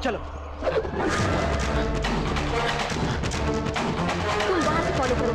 चलो। तुम वहां से फॉलो करो।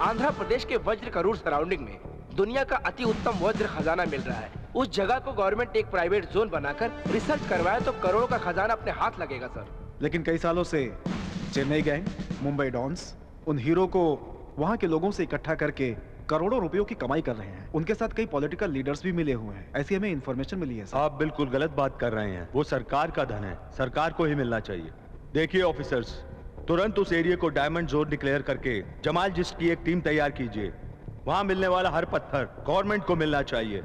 आंध्र प्रदेश के वज्र करूर सराउंडिंग में दुनिया का अति उत्तम वज्र खजाना मिल रहा है। उस जगह को गवर्नमेंट एक प्राइवेट जोन बनाकर रिसर्च करवाए तो करोड़ों का खजाना अपने हाथ लगेगा सर। लेकिन कई सालों से चेन्नई गैंग, मुंबई डॉन्स उन हीरो को वहां के लोगों से इकट्ठा करके करोड़ों रुपयों की कमाई कर रहे हैं। उनके साथ कई पॉलिटिकल लीडर्स भी मिले हुए हैं, ऐसी हमें इन्फॉर्मेशन मिली है सर। आप बिल्कुल गलत बात कर रहे हैं। वो सरकार का धन है, सरकार को ही मिलना चाहिए। देखिए ऑफिसर्स, तुरंत उस एरिया को डायमंड जोन डिक्लेयर करके जमाल जिस्ट की एक टीम तैयार कीजिए। वहां मिलने वाला हर पत्थर गवर्नमेंट को मिलना चाहिए।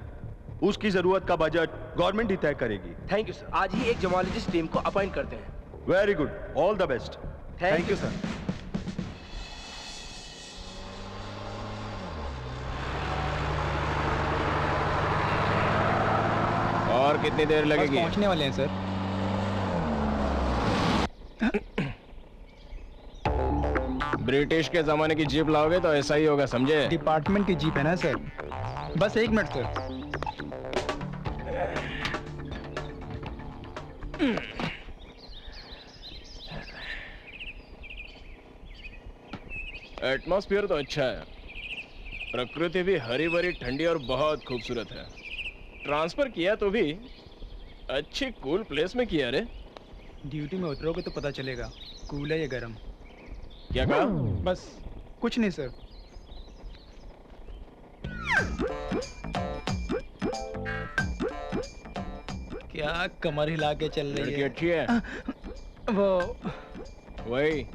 उसकी जरूरत का बजट गवर्नमेंट ही तय करेगी। Thank you sir. आज ही एक जमालजिस्ट टीम को अपॉइंट करते हैं। Very good, all the best. Thank you sir. और कितनी देर लगेगी? पहुंचने वाले हैं सर। ब्रिटिश के जमाने की जीप लाओगे तो ऐसा ही होगा, समझे? डिपार्टमेंट की जीप है ना सर। बस 1 मिनट सर। एटमॉस्फेयर तो अच्छा है, प्रकृति भी हरी भरी ठंडी और बहुत खूबसूरत है। ट्रांसफर किया तो भी अच्छी कूल प्लेस में किया रे। ड्यूटी में उतरोगे तो पता चलेगा कूल है या गर्म। क्या कहा? बस कुछ नहीं सर। क्या कमर हिला के चल रही लड़की है? अच्छी है? वो वही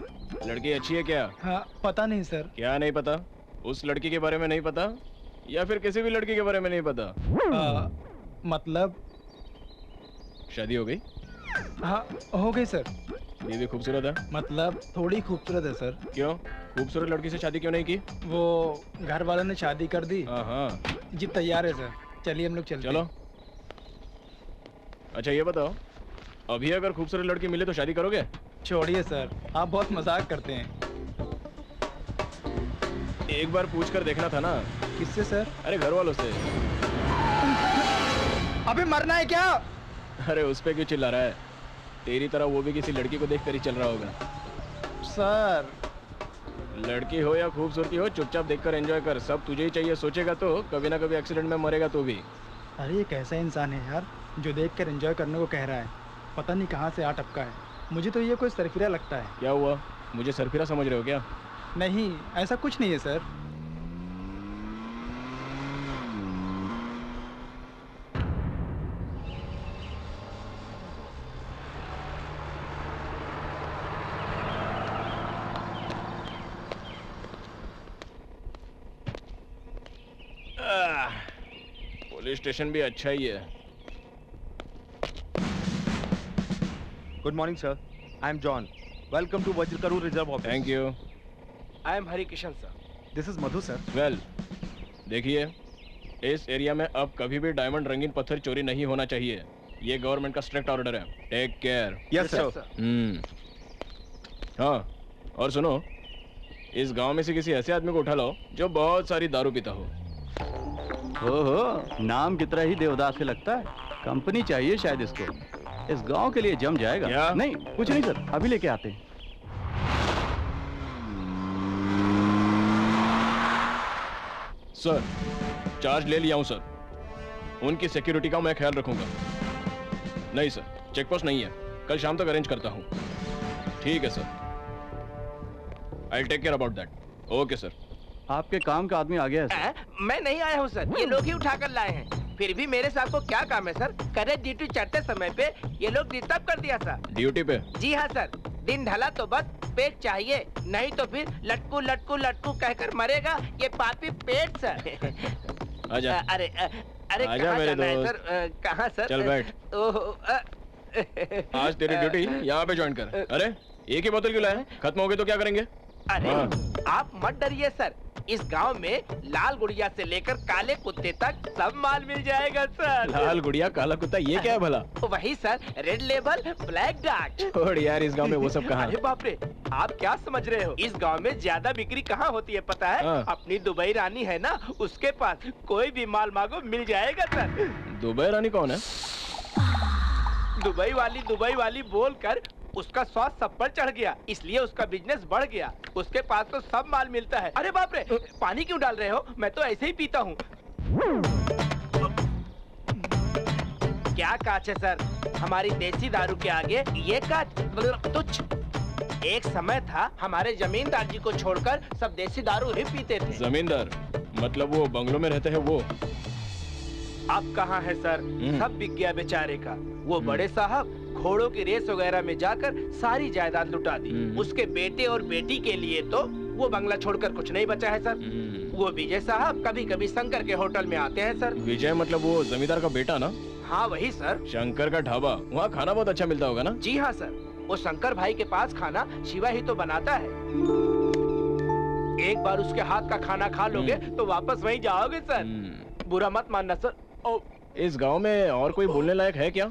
लड़की अच्छी है क्या? हाँ, पता नहीं सर। क्या नहीं पता? उस लड़की के बारे में नहीं पता या फिर किसी भी लड़की के बारे में नहीं पता? मतलब शादी हो गई? हाँ, हो गई सर। बीवी खूबसूरत है? मतलब थोड़ी खूबसूरत है सर। क्यों? खूबसूरत लड़की से शादी क्यों नहीं की? वो घर वालों ने शादी कर दी। हाँ। जी तैयार है सर, चलिए हम लोग चलते चलो। हैं। अच्छा ये बताओ, अभी अगर खूबसूरत लड़की मिले तो शादी करोगे? छोड़िए सर, आप बहुत मजाक करते हैं। एक बार पूछ कर देखना था ना। किससे सर? अरे घर वालों से। अबे मरना है क्या? अरे उस पे क्यों चिल्ला रहा है? तेरी तरह वो भी किसी लड़की को देख कर ही चल रहा होगा। सर लड़की हो या खूबसूरती हो, चुपचाप देखकर एंजॉय कर। सब तुझे ही चाहिए सोचेगा तो कभी ना कभी एक्सीडेंट में मरेगा तो भी। अरे ये कैसा इंसान है यार जो देखकर एंजॉय करने को कह रहा है। पता नहीं कहाँ से आ टपका है। मुझे तो ये कोई सरफिरा लगता है। क्या हुआ? मुझे सरफिरा समझ रहे हो क्या? नहीं, ऐसा कुछ नहीं है सर। पुलिस स्टेशन भी अच्छा ही है। Good morning sir, I am John. Welcome to Vajrakarur reserve office. Thank you. I am Hari Kishan sir. This is Madhu sir. Well, देखिए इस एरिया में अब कभी भी डायमंड रंगीन पत्थर चोरी नहीं होना चाहिए। ये गवर्नमेंट का स्ट्रिक्ट ऑर्डर है। Take care. Yes sir. हाँ, और सुनो, इस गांव में से किसी ऐसे आदमी को उठा लो जो बहुत सारी दारू पीता हो। ओहो, नाम कितना ही देवदास से लगता है। कंपनी चाहिए शायद इसको। इस गांव के लिए जम जाएगा। क्या? नहीं, कुछ नहीं सर, अभी लेके आते हैं। सर, चार्ज ले लिया हूं सर। उनकी सिक्योरिटी का मैं ख्याल रखूंगा। नहीं सर, चेकपोस्ट नहीं है। कल शाम तक अरेंज करता हूं। ठीक है sir, I take care about that. Okay sir. आपके काम का आदमी आ गया है सर। मैं नहीं आया हूँ सर, ये लोग ही उठाकर लाए हैं। फिर भी मेरे साथ को क्या काम है सर? करे ड्यूटी चढ़ते समय पे ये लोग डिस्टर्ब कर दिया सर। ड्यूटी पे? जी हाँ सर, दिन ढला तो बस पेट चाहिए, नहीं तो फिर लटकू लटकू लटकू कहकर मरेगा ये पापी पेट सर। आजा। अरे अरे आजा कहाँ मेरे जाना है दोस्त। सर? कहाँ सर? चल बैठ। आज तेरी ड्यूटी यहाँ पे ज्वाइन कर। अरे एक ही बोतल क्यों लाया? खत्म हो गई तो क्या करेंगे? अरे हाँ। आप मत डरिए सर, इस गांव में लाल गुड़िया से लेकर काले कुत्ते तक सब माल मिल जाएगा सर। लाल गुड़िया काला कुत्ता, ये क्या है भला? वही sir, red label black dark. छोड़ यार, इस गांव में वो सब कहाँ अरे है? बाप रे, आप क्या समझ रहे हो? इस गांव में ज्यादा बिक्री कहाँ होती है पता है? हाँ। अपनी दुबई रानी है ना, उसके पास कोई भी माल मांगो मिल जाएगा सर। दुबई रानी कौन है? दुबई वाली बोलकर उसका स्वाद सब पर चढ़ गया, इसलिए उसका बिजनेस बढ़ गया। उसके पास तो सब माल मिलता है। अरे बाप रे, पानी क्यों डाल रहे हो? मैं तो ऐसे ही पीता हूँ। क्या कांच है सर, हमारी देसी दारू के आगे ये कांच तुच्छ। एक समय था हमारे जमींदार जी को छोड़कर सब देसी दारू ही पीते थे। जमींदार मतलब वो बंगलों में रहते हैं वो? अब कहाँ है सर, सब बिक गया बेचारे का। वो बड़े साहब घोड़ों की रेस वगैरह में जाकर सारी जायदाद लुटा दी। उसके बेटे और बेटी के लिए तो वो बंगला छोड़कर कुछ नहीं बचा है सर। वो विजय साहब कभी कभी शंकर के होटल में आते हैं सर। विजय मतलब वो जमींदार का बेटा ना? हाँ वही सर। शंकर का ढाबा, वहाँ खाना बहुत अच्छा मिलता होगा ना? जी हाँ सर, वो शंकर भाई के पास खाना शिवा ही तो बनाता है। एक बार उसके हाथ का खाना खा लोगे तो वापस वहीं जाओगे सर। बुरा मत मानना सर। ओ, इस गांव में और कोई बोलने लायक है क्या?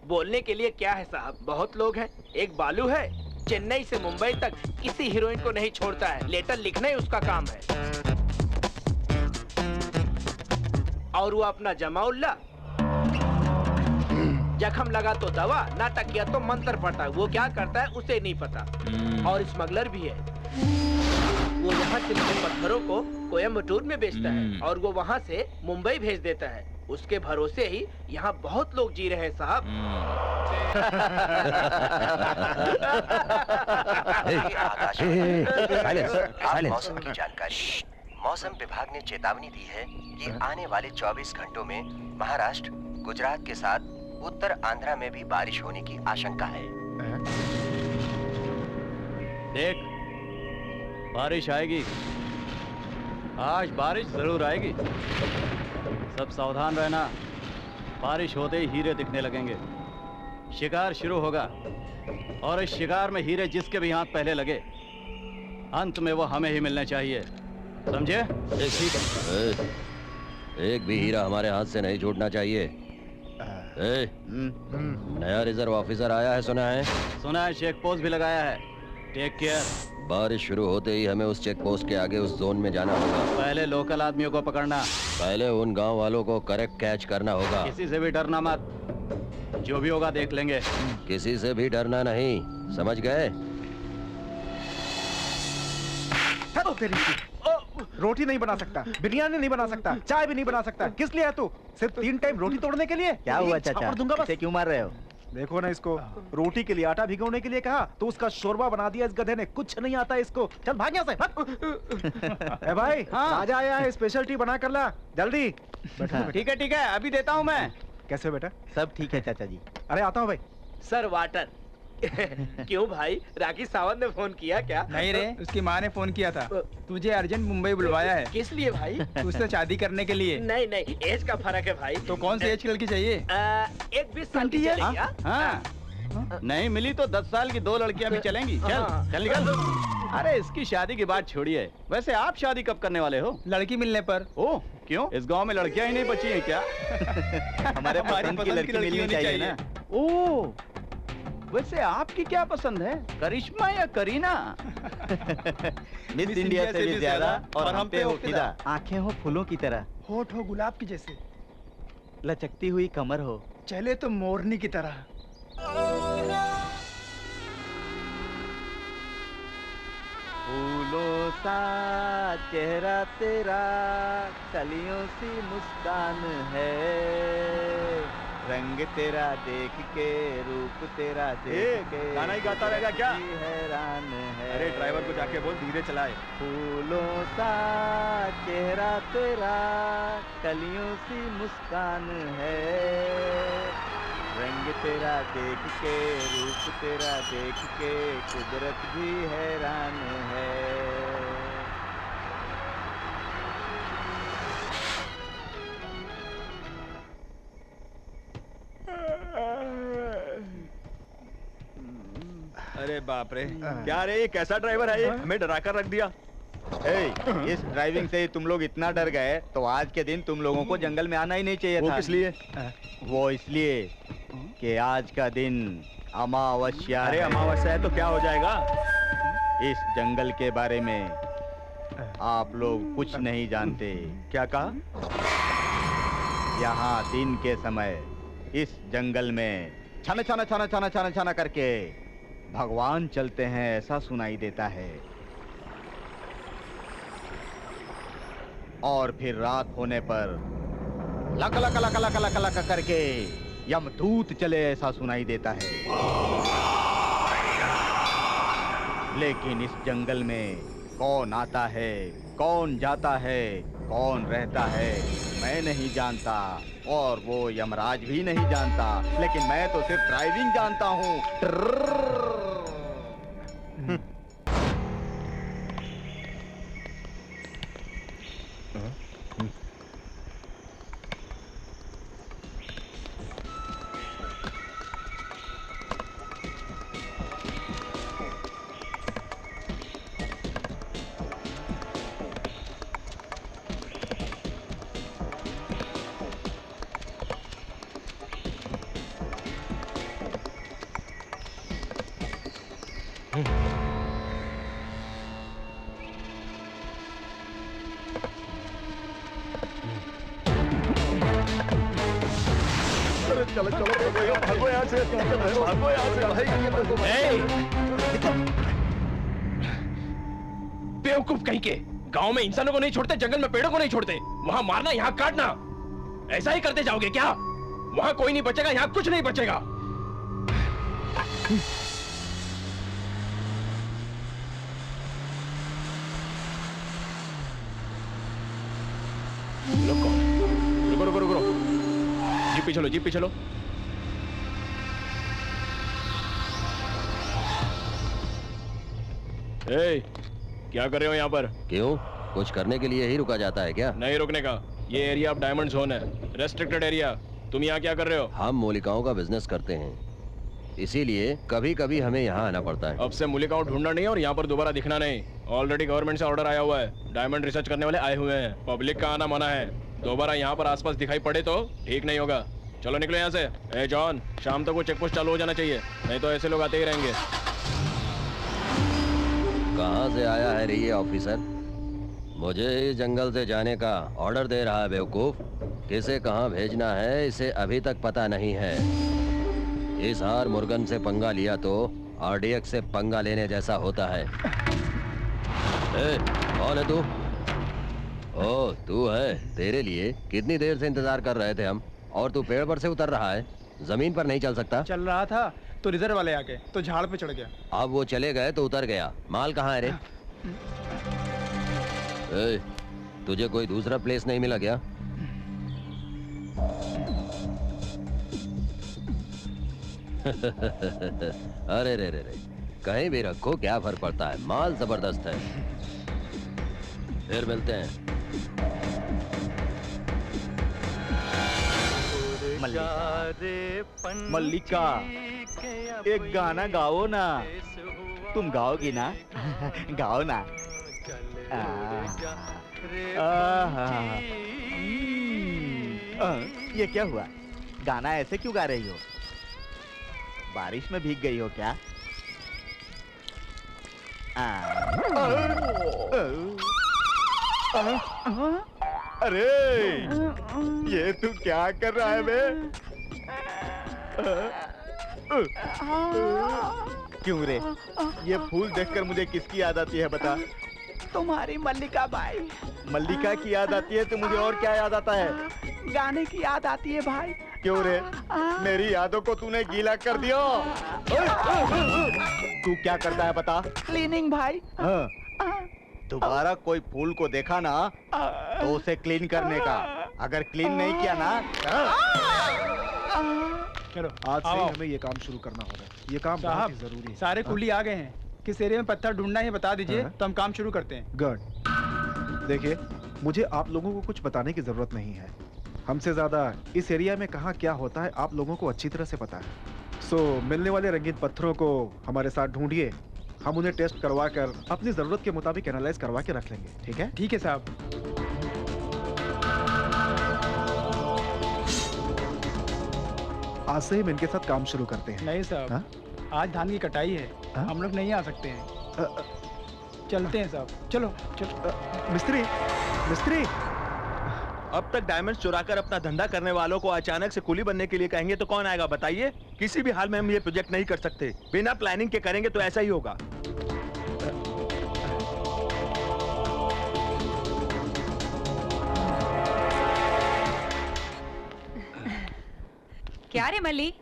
बोलने के लिए क्या है साहब, बहुत लोग हैं। एक बालू है, चेन्नई से मुंबई तक किसी हीरोइन को नहीं छोड़ता है। लेटर लिखना ही उसका काम है। और वो अपना जमाउल्ला, जख्म लगा तो दवा, नाटक किया तो मंत्र पढ़ता है। वो क्या करता है उसे नहीं पता। और स्मगलर भी है। वो यहाँ से पत्थरों को कोयम्बटूर में बेचता है और वो वहाँ से मुंबई भेज देता है। उसके भरोसे ही यहाँ बहुत लोग जी रहे हैं साहब। मौसम की जानकारी। मौसम विभाग ने चेतावनी दी है कि आने वाले 24 घंटों में महाराष्ट्र, गुजरात के साथ उत्तर आंध्रा में भी बारिश होने की आशंका है। देख, बारिश आएगी, आज बारिश जरूर आएगी। सब सावधान रहना, बारिश होते ही हीरे दिखने लगेंगे। शिकार शुरू होगा और इस शिकार में हीरे जिसके भी हाथ पहले लगे, अंत में वो हमें ही मिलने चाहिए, समझे? एक भी हीरा हमारे हाथ से नहीं छूटना चाहिए। नया रिजर्व ऑफिसर आया है, सुना है? सुना है, चेक पोस्ट भी लगाया है। Take care. बारिश शुरू होते ही हमें उस चेक पोस्ट के आगे उस जोन में जाना होगा। पहले लोकल आदमियों को पकड़ना, पहले उन गांव वालों को करेक्ट कैच करना होगा। किसी से भी डरना मत, जो भी होगा देख लेंगे। किसी से भी डरना नहीं, समझ गए? रोटी नहीं बना सकता, बिरयानी नहीं बना सकता, चाय भी नहीं बना सकता। किस लिए है तू? सिर्फ 3 टाइम रोटी तोड़ने के लिए? क्या हुआ चाचा? दूंगा बस। इसे क्यों मार रहे हो? देखो ना इसको, रोटी के लिए आटा भिगोने के लिए कहा तो उसका शोरबा बना दिया इस गधे ने। कुछ नहीं आता इसको। चल भाग यहाँ से। ए भाई, राजा आया है, स्पेशल टी बना कर ला जल्दी। ठीक है, अभी देता हूँ मैं। कैसे बेटा? सब ठीक है चाचा जी। अरे आता हूँ भाई। Sir water. क्यों भाई, राखी सावंत ने फोन किया क्या? नहीं रे, उसकी माँ ने फोन किया था। तुझे अर्जेंट मुंबई बुलवाया है। किस लिए भाई? उससे शादी करने के लिए। नहीं नहीं, एज का फर्क है भाई। तो कौन सी एज की लड़की चाहिए? एक 20 साल की चलेगी। हाँ, नहीं मिली तो 10 साल की 2 लड़कियां भी चलेंगी। चल निकल। अरे इसकी शादी की बात छोड़िए, वैसे आप शादी कब करने वाले हो? लड़की मिलने पर। ओह, क्यों? इस गांव में लड़कियां ही नहीं बची हैं क्या? हमारे पसंद की लड़की मिलनी चाहिए ना। ओह, वैसे आपकी क्या पसंद है, करिश्मा या करीना? मिस इंडिया से भी ज्यादा और हम पे हो फिदा। आंखें हो फूलों की तरह, होठ हो गुलाब की जैसे, लचकती हुई कमर हो, चले तो मोरनी की तरह। फूलों सा चेहरा तेरा, कलियों सी मुस्कान है, रंग तेरा देख के, रूप तेरा देख के, गाना ही गाता रहेगा क्या? हैरान है। अरे ड्राइवर को जाके बोल धीरे चलाए। फूलों सा चेहरा तेरा, कलियों सी मुस्कान है, रंग तेरा देख के, रूप तेरा देख के, कुदरत भी हैरान है। अरे बाप रे, क्या रे, ये कैसा ड्राइवर है ये? हमें डरा कर रख दिया। इस ड्राइविंग से तुम लोग इतना डर गए तो आज के दिन तुम लोगों को जंगल में आना ही नहीं चाहिए था। वो किस लिए? वो इसलिए कि आज का दिन अमावस्या। अरे अमावस्या है तो क्या हो जाएगा? इस जंगल के बारे में आप लोग कुछ नहीं जानते। क्या कहा? यहाँ दिन के समय इस जंगल में छाना छाना छाना छाना छाना छाना करके भगवान चलते हैं ऐसा सुनाई देता है। और फिर रात होने पर luck luck luck luck luck luck करके यमदूत चले ऐसा सुनाई देता है। लेकिन इस जंगल में कौन आता है, कौन जाता है, कौन रहता है, मैं नहीं जानता और वो यमराज भी नहीं जानता। लेकिन मैं तो सिर्फ ड्राइविंग जानता हूँ। चलो चलो भागो यहाँ से, भागो यहाँ से भाई। बेवकूफ कहीं के, गांव में इंसानों को नहीं छोड़ते, जंगल में पेड़ों को नहीं छोड़ते। वहां मारना, यहाँ काटना, ऐसा ही करते जाओगे क्या? वहां कोई नहीं बचेगा, यहाँ कुछ नहीं बचेगा। रुको रुको रुको रुको, जीप पे चलो, जीप पे चलो। ए, क्या कर रहे हो यहाँ पर? क्यों, कुछ करने के लिए ही रुका जाता है क्या? नहीं रुकने का, ये एरिया अब डायमंड जोन है, रेस्ट्रिक्टेड एरिया। तुम यहाँ क्या कर रहे हो? हम मूलिकाओं का बिजनेस करते हैं, इसीलिए कभी कभी हमें यहाँ आना पड़ता है। अब से मूलिकाओं ढूंढना नहीं और यहाँ पर दोबारा दिखना नहीं। ऑलरेडी गवर्नमेंट से ऑर्डर आया हुआ है, डायमंड रिसर्च करने वाले आए हुए हैं, पब्लिक का आना मना है। दोबारा यहाँ पर आसपास दिखाई पड़े तो ठीक नहीं होगा। चलो निकलो यहाँ से। ए जॉन, शाम तक वो चेक पोस्ट चालू हो जाना चाहिए, नहीं तो ऐसे लोग आते ही रहेंगे। कहाँ से आया है रे ये ऑफिसर? मुझे इस जंगल से जाने का ऑर्डर दे रहा है बेवकूफ। किसे कहाँ भेजना है इसे अभी तक पता नहीं है। इस हार मुर्गन से पंगा लिया तो आरडीएक्स से पंगा लेने जैसा होता है। ए, कौन है तू? ओह, तू है। तेरे लिए कितनी देर से इंतजार कर रहे थे हम, और तू पेड़ पर से उतर रहा है, जमीन पर नहीं चल सकता? चल रहा था तो रिजर्व वाले आके तो झाड़ पे चढ़ गया। अब वो चले गए तो उतर गया। माल कहाँ है रे? ए, तुझे कोई दूसरा प्लेस नहीं मिला क्या? अरे रे रे रे, कहीं भी रखो क्या फर्क पड़ता है, माल जबरदस्त है। फिर मिलते हैं। मल्लिका, एक गाना गाओ ना। तुम गाओगी ना? गाओ ना। ये क्या हुआ? गाना ऐसे क्यों गा रही हो? बारिश में भीग गई हो क्या? अरे, ये तू क्या कर रहा है बे? क्यों रे? ये फूल देखकर मुझे किसकी याद आती है बता? तुम्हारी मल्लिका बाई। मल्लिका की याद आती है तो मुझे और क्या याद आता है? गाने की याद आती है भाई। क्यों रे? मेरी यादों को तूने गीला कर दिया। तू क्या करता है बता? क्लीनिंग भाई। हाँ। दोबारा कोई फूल को देखा ना तो उसे क्लीन करने का, अगर क्लीन नहीं किया ना। चलो आज से हमें ये काम शुरू करना होगा। ये काम बहुत ही जरूरी है। सारे कुली आ गए हैं, किस एरिया में पत्थर ढूंढना है बता दीजिए तो हम काम शुरू करते हैं। गुड। देखिए, मुझे आप लोगों को कुछ बताने की जरूरत नहीं है। हमसे ज्यादा इस एरिया में कहाँ क्या होता है आप लोगों को अच्छी तरह से पता है। सो मिलने वाले रंगीन पत्थरों को हमारे साथ ढूंढिए, हम उन्हें टेस्ट करवा कर अपनी जरूरत के मुताबिक एनालाइज करवा के रख लेंगे। ठीक है? ठीक है साहब। आज से हम इनके साथ काम शुरू करते हैं। नहीं साहब, आज धान की कटाई है, हम लोग नहीं आ सकते हैं। चलते हैं साहब, चलो चलो। मिस्त्री, मिस्त्री, अब तक डायमंड्स चुराकर अपना धंधा करने वालों को अचानक से कुली बनने के लिए कहेंगे तो कौन आएगा बताइए? किसी भी हाल में हम ये प्रोजेक्ट नहीं कर सकते। बिना प्लानिंग के करेंगे तो ऐसा ही होगा। क्या रे मल्ली?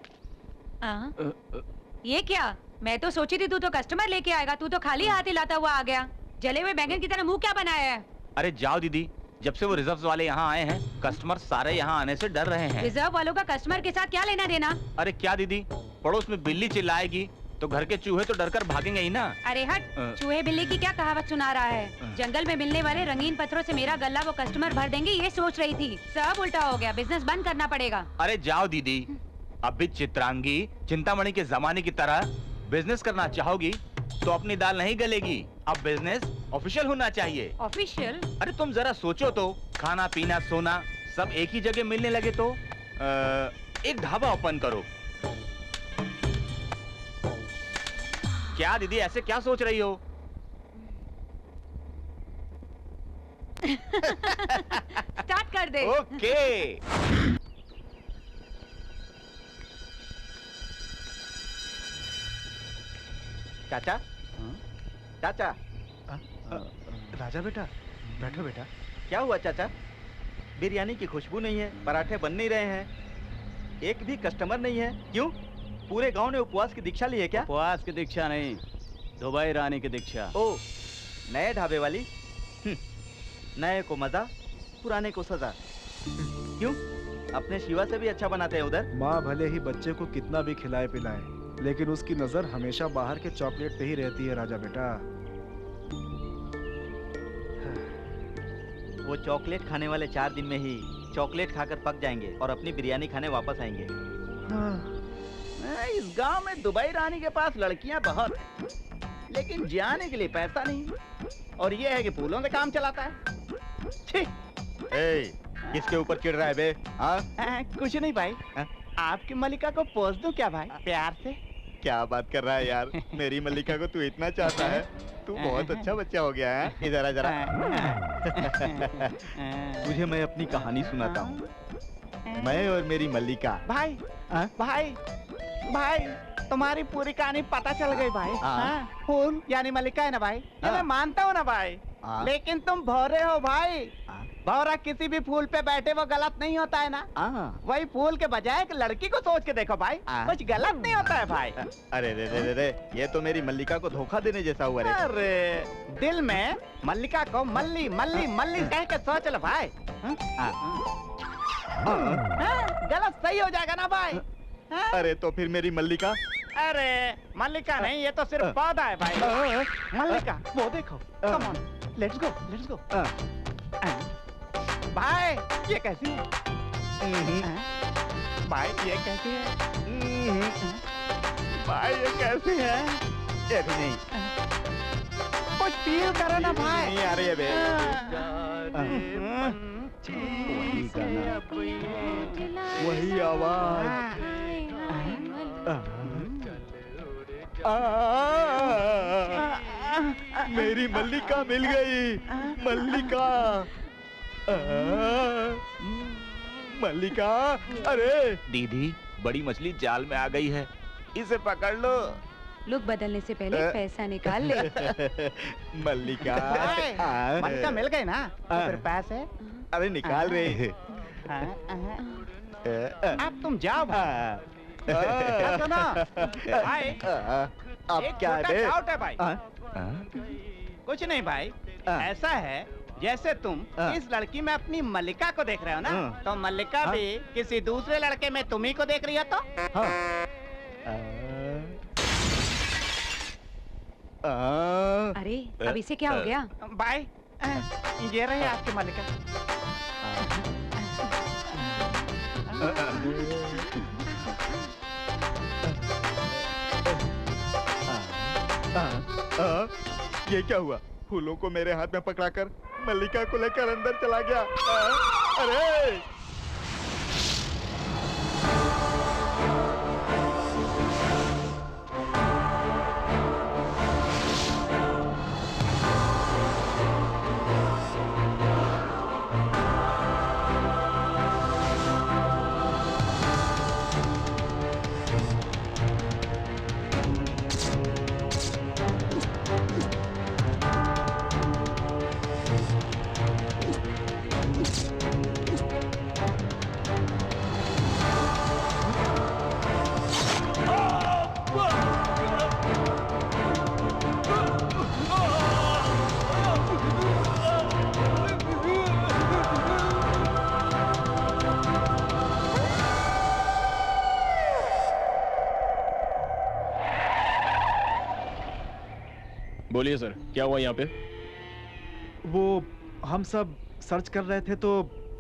ये क्या? मैं तो सोची थी तू तो कस्टमर लेके आएगा, तू तो खाली हाथ ही लाता हुआ आ गया। जले हुए बैंगन की तरह मुंह क्या बनाया है? अरे जाओ दीदी, जब से वो रिजर्व वाले यहाँ आए हैं, कस्टमर सारे यहाँ आने से डर रहे हैं। रिजर्व वालों का कस्टमर के साथ क्या लेना देना? अरे क्या दीदी, पड़ोस में बिल्ली चिल्लाएगी तो घर के चूहे तो डरकर भागेंगे ही ना। अरे हट, चूहे बिल्ली की क्या कहावत सुना रहा है? जंगल में मिलने वाले रंगीन पत्थरों से मेरा गल्ला वो कस्टमर भर देंगे ये सोच रही थी। सब उल्टा हो गया, बिजनेस बंद करना पड़ेगा। अरे जाओ दीदी, अब भी चित्रांगी चिंतामणि के जमाने की तरह बिजनेस करना चाहोगी तो अपनी दाल नहीं गलेगी। अब बिजनेस ऑफिशियल होना चाहिए। ऑफिशियल? अरे तुम जरा सोचो तो, खाना पीना सोना सब एक ही जगह मिलने लगे तो एक ढाबा ओपन करो। क्या दीदी ऐसे क्या सोच रही हो? स्टार्ट कर दे। ओके। चाचा, चाचा। राजा बेटा, बैठो बेटा। क्या हुआ चाचा? बिरयानी की खुशबू नहीं है, पराठे बन नहीं रहे हैं, एक भी कस्टमर नहीं है। क्यों? पूरे गांव ने उपवास की दीक्षा ली है क्या? उपवास की दीक्षा नहीं, दुबई रानी की दीक्षा। ओ, नए ढाबे वाली? नए को मजा, पुराने को सजा। क्यों? अपने शिवा से भी अच्छा बनाते हैं उधर। माँ भले ही बच्चे को कितना भी खिलाए पिलाए, लेकिन उसकी नजर हमेशा बाहर के चॉकलेट पे ही रहती है राजा बेटा। वो चॉकलेट खाने वाले 4 दिन में ही चॉकलेट खाकर पक जाएंगे और अपनी बिरयानी खाने वापस आएंगे। इस गांव में दुबई रानी के पास लड़कियां बहुत हैं, लेकिन जाने के लिए पैसा नहीं। और ये है कि फूलों से काम चलाता है। छी! किसके ऊपर चिढ़ रहा है बे? कुछ नहीं भाई। आपकी मल्लिका को पोस दूं क्या भाई, प्यार से? क्या बात कर रहा है यार? मेरी मल्लिका को तू इतना चाहता है? तू बहुत अच्छा बच्चा हो गया है। इधर आ जरा। तुझे मैं अपनी कहानी सुनाता हूँ। मैं और मेरी मल्लिका। भाई भाई भाई, तुम्हारी पूरी कहानी पता चल गई भाई। फूल यानी मल्लिका है ना भाई, ये मैं मानता हूँ ना भाई। लेकिन तुम भौरे हो भाई। भौरा किसी भी फूल पे बैठे वो गलत नहीं होता है ना। वही फूल के बजाय एक लड़की को सोच के देखो भाई, कुछ गलत नहीं होता है भाई। अरे रे रे रे रे, ये तो मेरी मल्लिका को धोखा देने जैसा हुआ रे। अरे दिल में मल्लिका को मल्ली मल्ली मल्ली कह के सोच लो भाई। गलत सही हो जाएगा ना भाई। अरे तो फिर मेरी मल्लिका? अरे मल्लिका नहीं, ये तो सिर्फ पौधा है भाई। मल्लिका वो देखो। Come on, let's go let's go. भाई ये कैसी है? भाई ये कैसी है? भाई ये कैसी है? ये भी नहीं। कुछ फील करो ना भाई। नहीं आ रही है बे। वही गाना, वही आवाज। मेरी मल्लिका मिल गई। मल्लिका, मल्लिका। अरे दीदी, बड़ी मछली जाल में आ गई है, इसे पकड़ लो। लुक बदलने से पहले पैसा निकाल ले। मल्लिका। मल्लिका मिल गई ना, तो फिर पैसे? अरे निकाल रहे। अब तुम जाओ भाई। सुनो भाई, अब क्या है? डाउट है भाई। कुछ नहीं भाई, ऐसा है जैसे तुम इस लड़की में अपनी मल्लिका को देख रहे हो ना, तो मल्लिका भी किसी दूसरे लड़के में तुम्ही को देख रही हो तो? अरे अब इसे क्या हो गया? भाई ये रही आपकी मल्लिका। ये क्या हुआ? फूलों को मेरे हाथ में पकड़ाकर मल्लिका को लेकर अंदर चला गया। अरे बोलिए सर, क्या हुआ यहाँ पे? वो हम सब सर्च कर रहे थे तो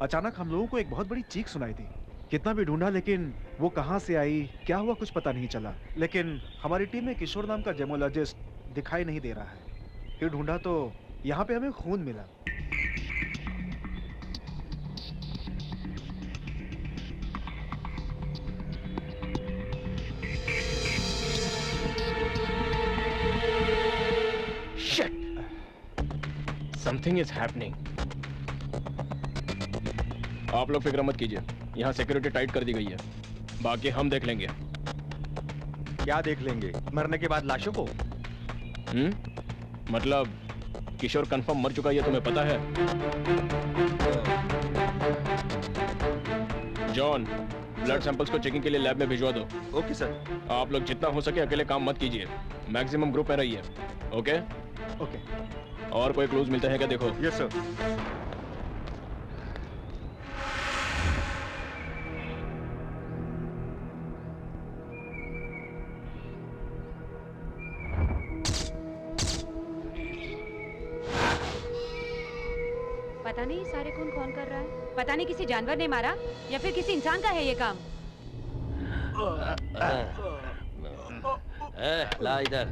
अचानक हम लोगों को एक बहुत बड़ी चीख सुनाई दी। कितना भी ढूंढा लेकिन वो कहाँ से आई, क्या हुआ कुछ पता नहीं चला। लेकिन हमारी टीम में किशोर नाम का जेमोलॉजिस्ट दिखाई नहीं दे रहा है। फिर ढूंढा तो यहाँ पे हमें खून मिला। Shit! Something is happening. आप लोग फिक्र मत कीजिए, यहाँ सिक्योरिटी टाइट कर दी गई है, बाकी हम देख लेंगे। क्या देख लेंगे? मरने के बाद लाशों को? मतलब किशोर कंफर्म मर चुका है, ये तुम्हें पता है? जॉन, ब्लड सैंपल्स को चेकिंग के लिए लैब में भिजवा दो। Okay sir. आप लोग जितना हो सके अकेले काम मत कीजिए, मैक्सिमम ग्रुप में रहिए। ओके? ओके। और कोई क्लूज मिलता है क्या देखो। Yes sir. पता नहीं सारे खून कौन कर रहा है। पता नहीं किसी जानवर ने मारा या फिर किसी इंसान का है ये काम। ला इधर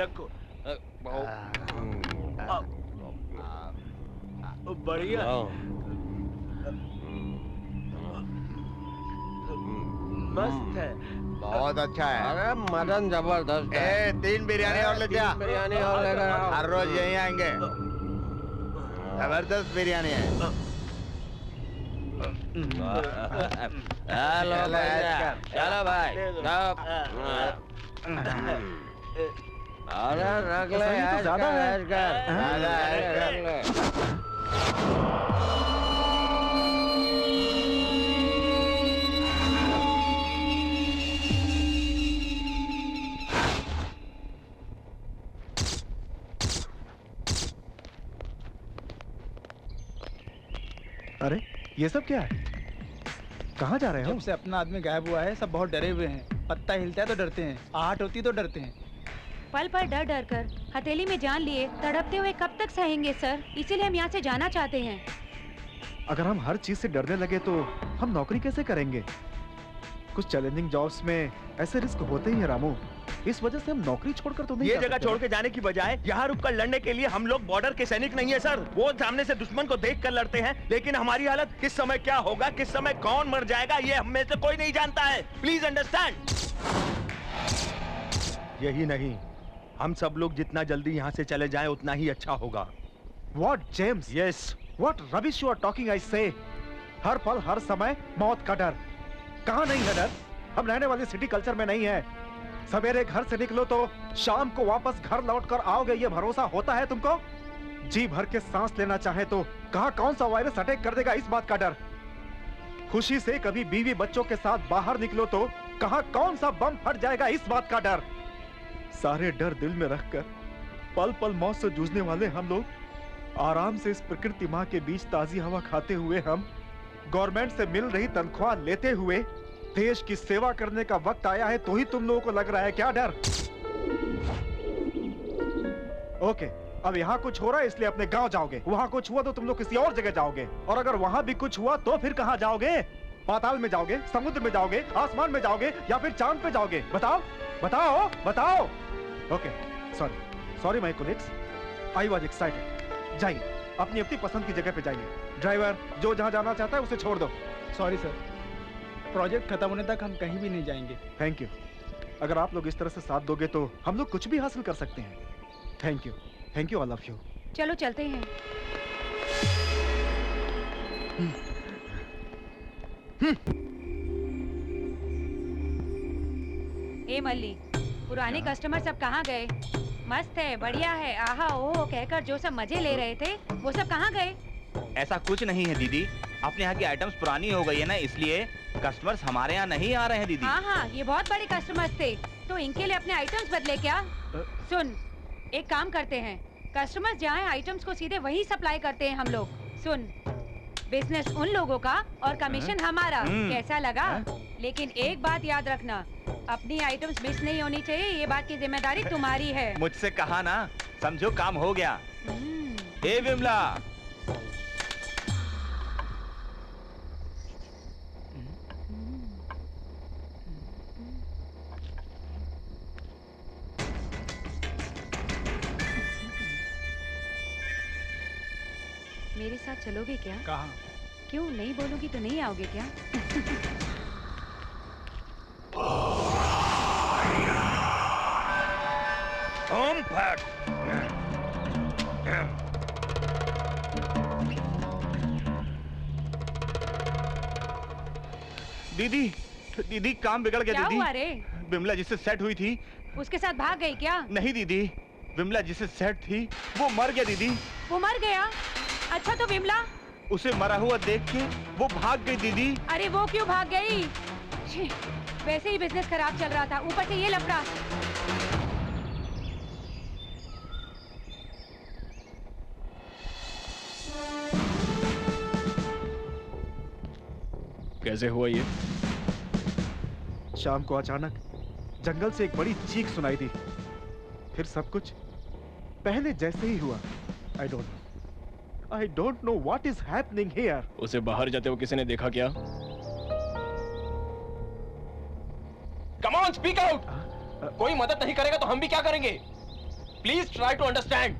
रखो। बढ़िया। मस्त है। बहुत अच्छा है। अरे मटन जबरदस्त है। 3 बिरयानी और ले जा। बिरयानी और लेकर आओ। हर रोज यहीं आएंगे। जबरदस्त बिरयानी है। हेलो भैया, चलो भाई। अरे रख ले, ज्यादा है। रख ले। अरे ये सब क्या है? कहाँ जा रहे हो? जब से अपना आदमी गायब हुआ है सब बहुत डरे हुए हैं। पत्ता हिलता है तो डरते हैं, आहट होती तो डरते हैं। पल पल डर डर कर हथेली में जान लिए तड़पते हुए कब तक सहेंगे सर? इसीलिए हम यहाँ से जाना चाहते हैं। अगर हम हर चीज से डरने लगे तो हम नौकरी कैसे करेंगे? कुछ चैलेंजिंग जॉब्स में ऐसे रिस्क होते ही हैं रामू। इस वजह से हम नौकरी छोड़कर तो नहीं ये जा जगह सकते। छोड़ के जाने की बजाय यहाँ रुककर लड़ने के लिए हम लोग बॉर्डर के सैनिक नहीं है सर। वो सामने से दुश्मन को देख कर लड़ते हैं, लेकिन हमारी हालत किस समय क्या होगा, किस समय कौन मर जाएगा, ये हम में से कोई नहीं जानता है। Please understand. यही नहीं, हम सब लोग जितना जल्दी यहाँ से चले जाएं उतना ही अच्छा होगा। What James? Yes. What rubbish you are talking, I say? हर पल हर समय मौत का डर। कहाँ नहीं है डर? हम रहने वाले सिटी कल्चर में नहीं है। सवेरे घर से निकलो तो शाम को वापस घर लौटकर आओगे, ये भरोसा होता है तुमको? जी भर के सांस लेना चाहे तो कहाँ कौन सा वायरस अटैक कर देगा, इस बात का डर। खुशी से कभी बीवी बच्चों के साथ बाहर निकलो तो कहाँ कौन सा बम फट जाएगा, इस बात का डर। सारे डर दिल में रखकर पल पल मौत से जूझने वाले हम लोग आराम से इस प्रकृति माँ के बीच ताजी हवा खाते हुए, हम गवर्नमेंट से मिल रही तनख्वाह लेते हुए देश की सेवा करने का वक्त आया है, तो ही तुम लोगों को लग रहा है क्या डर? ओके, अब यहाँ कुछ हो रहा है इसलिए अपने गांव जाओगे, वहाँ कुछ हुआ तो तुम लोग किसी और जगह जाओगे, और अगर वहाँ भी कुछ हुआ तो फिर कहाँ जाओगे? पाताल में जाओगे, समुद्र में जाओगे, आसमान में जाओगे या फिर चांद पे जाओगे? बताओ बताओ बताओ। Okay, sorry my colleagues, I was excited. जाइए अपनी अपनी पसंद की जगह पे जाइए। ड्राइवर जो जहाँ जाना चाहता है उसे छोड़ दो। सॉरी सर, प्रोजेक्ट खत्म होने तक हम कहीं भी नहीं जाएंगे। Thank you. अगर आप लोग इस तरह से साथ दोगे तो हम लोग कुछ भी हासिल कर सकते हैं। Thank you all of you. चलो चलते हैं। ए मल्ली, पुराने कस्टमर सब कहाँ गए? मस्त है, बढ़िया है, आहा ओह कहकर जो सब मजे ले रहे थे वो सब कहाँ गए? ऐसा कुछ नहीं है दीदी, अपने यहाँ की आइटम्स पुरानी हो गई है ना, इसलिए कस्टमर्स हमारे यहाँ नहीं आ रहे हैं दीदी। हाँ, ये बहुत बड़े कस्टमर्स थे, तो इनके लिए अपने आइटम्स बदले क्या? सुन, एक काम करते हैं, कस्टमर्स जहाँ आइटम्स को सीधे वही सप्लाई करते हैं हम लोग। सुन, बिजनेस उन लोगों का और कमीशन हमारा। कैसा लगा? लेकिन एक बात याद रखना, अपनी आइटम्स मिस नहीं होनी चाहिए, ये बात की जिम्मेदारी तुम्हारी है। मुझसे कहा ना, समझो काम हो गया। ए विमला, मेरे साथ चलोगे क्या? कहाँ? क्यों नहीं बोलोगी तो नहीं आओगे क्या? ओम फट। दीदी, दीदी काम बिगड़ गया। क्या दीदी हुआ रे? विमला जिससे सेट हुई थी, उसके साथ भाग गई क्या? नहीं दीदी, विमला जिससे सेट थी वो मर गया दीदी। वो मर गया? अच्छा तो विमला? उसे मरा हुआ देख के वो भाग गई दीदी। अरे वो क्यों भाग गई? छी, वैसे ही बिजनेस खराब चल रहा था, ऊपर से ये लफड़ा। कैसे हुआ ये? शाम को अचानक जंगल से एक बड़ी चीख सुनाई दी, फिर सब कुछ पहले जैसे ही हुआ। I don't know what is happening here. उसे बाहर जाते हुए किसी ने देखा क्या? Come on, speak out! कोई मदद नहीं करेगा तो हम भी क्या करेंगे? Please try to understand.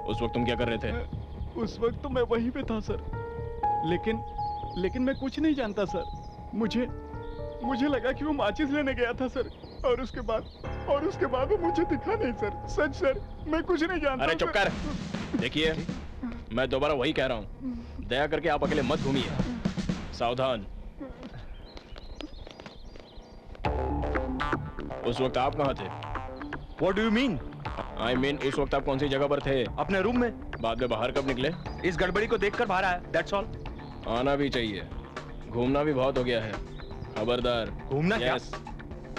उस वक्त तुम क्या कर रहे थे? उस वक्त तो मैं वहीं पे था सर, लेकिन मैं कुछ नहीं जानता सर। मुझे लगा कि वो माचिस लेने गया था सर, और उसके बाद वो मुझे दिखा नहीं सर। सच सर, मैं कुछ नहीं जानता। अरे चुप कर। देखिए, मैं दोबारा वही कह रहा हूँ, दया करके आप अकेले मत घूमिए, सावधान। उस वक्त आप कहाँ थे? What do you mean? I mean, उस वक्त आप कौन सी जगह पर थे? अपने रूम में। बाद में बाहर कब निकले? इस गड़बड़ी को देखकर बाहर आया, that's all. आना भी चाहिए, घूमना भी बहुत हो गया है। खबरदार। घूमना क्या?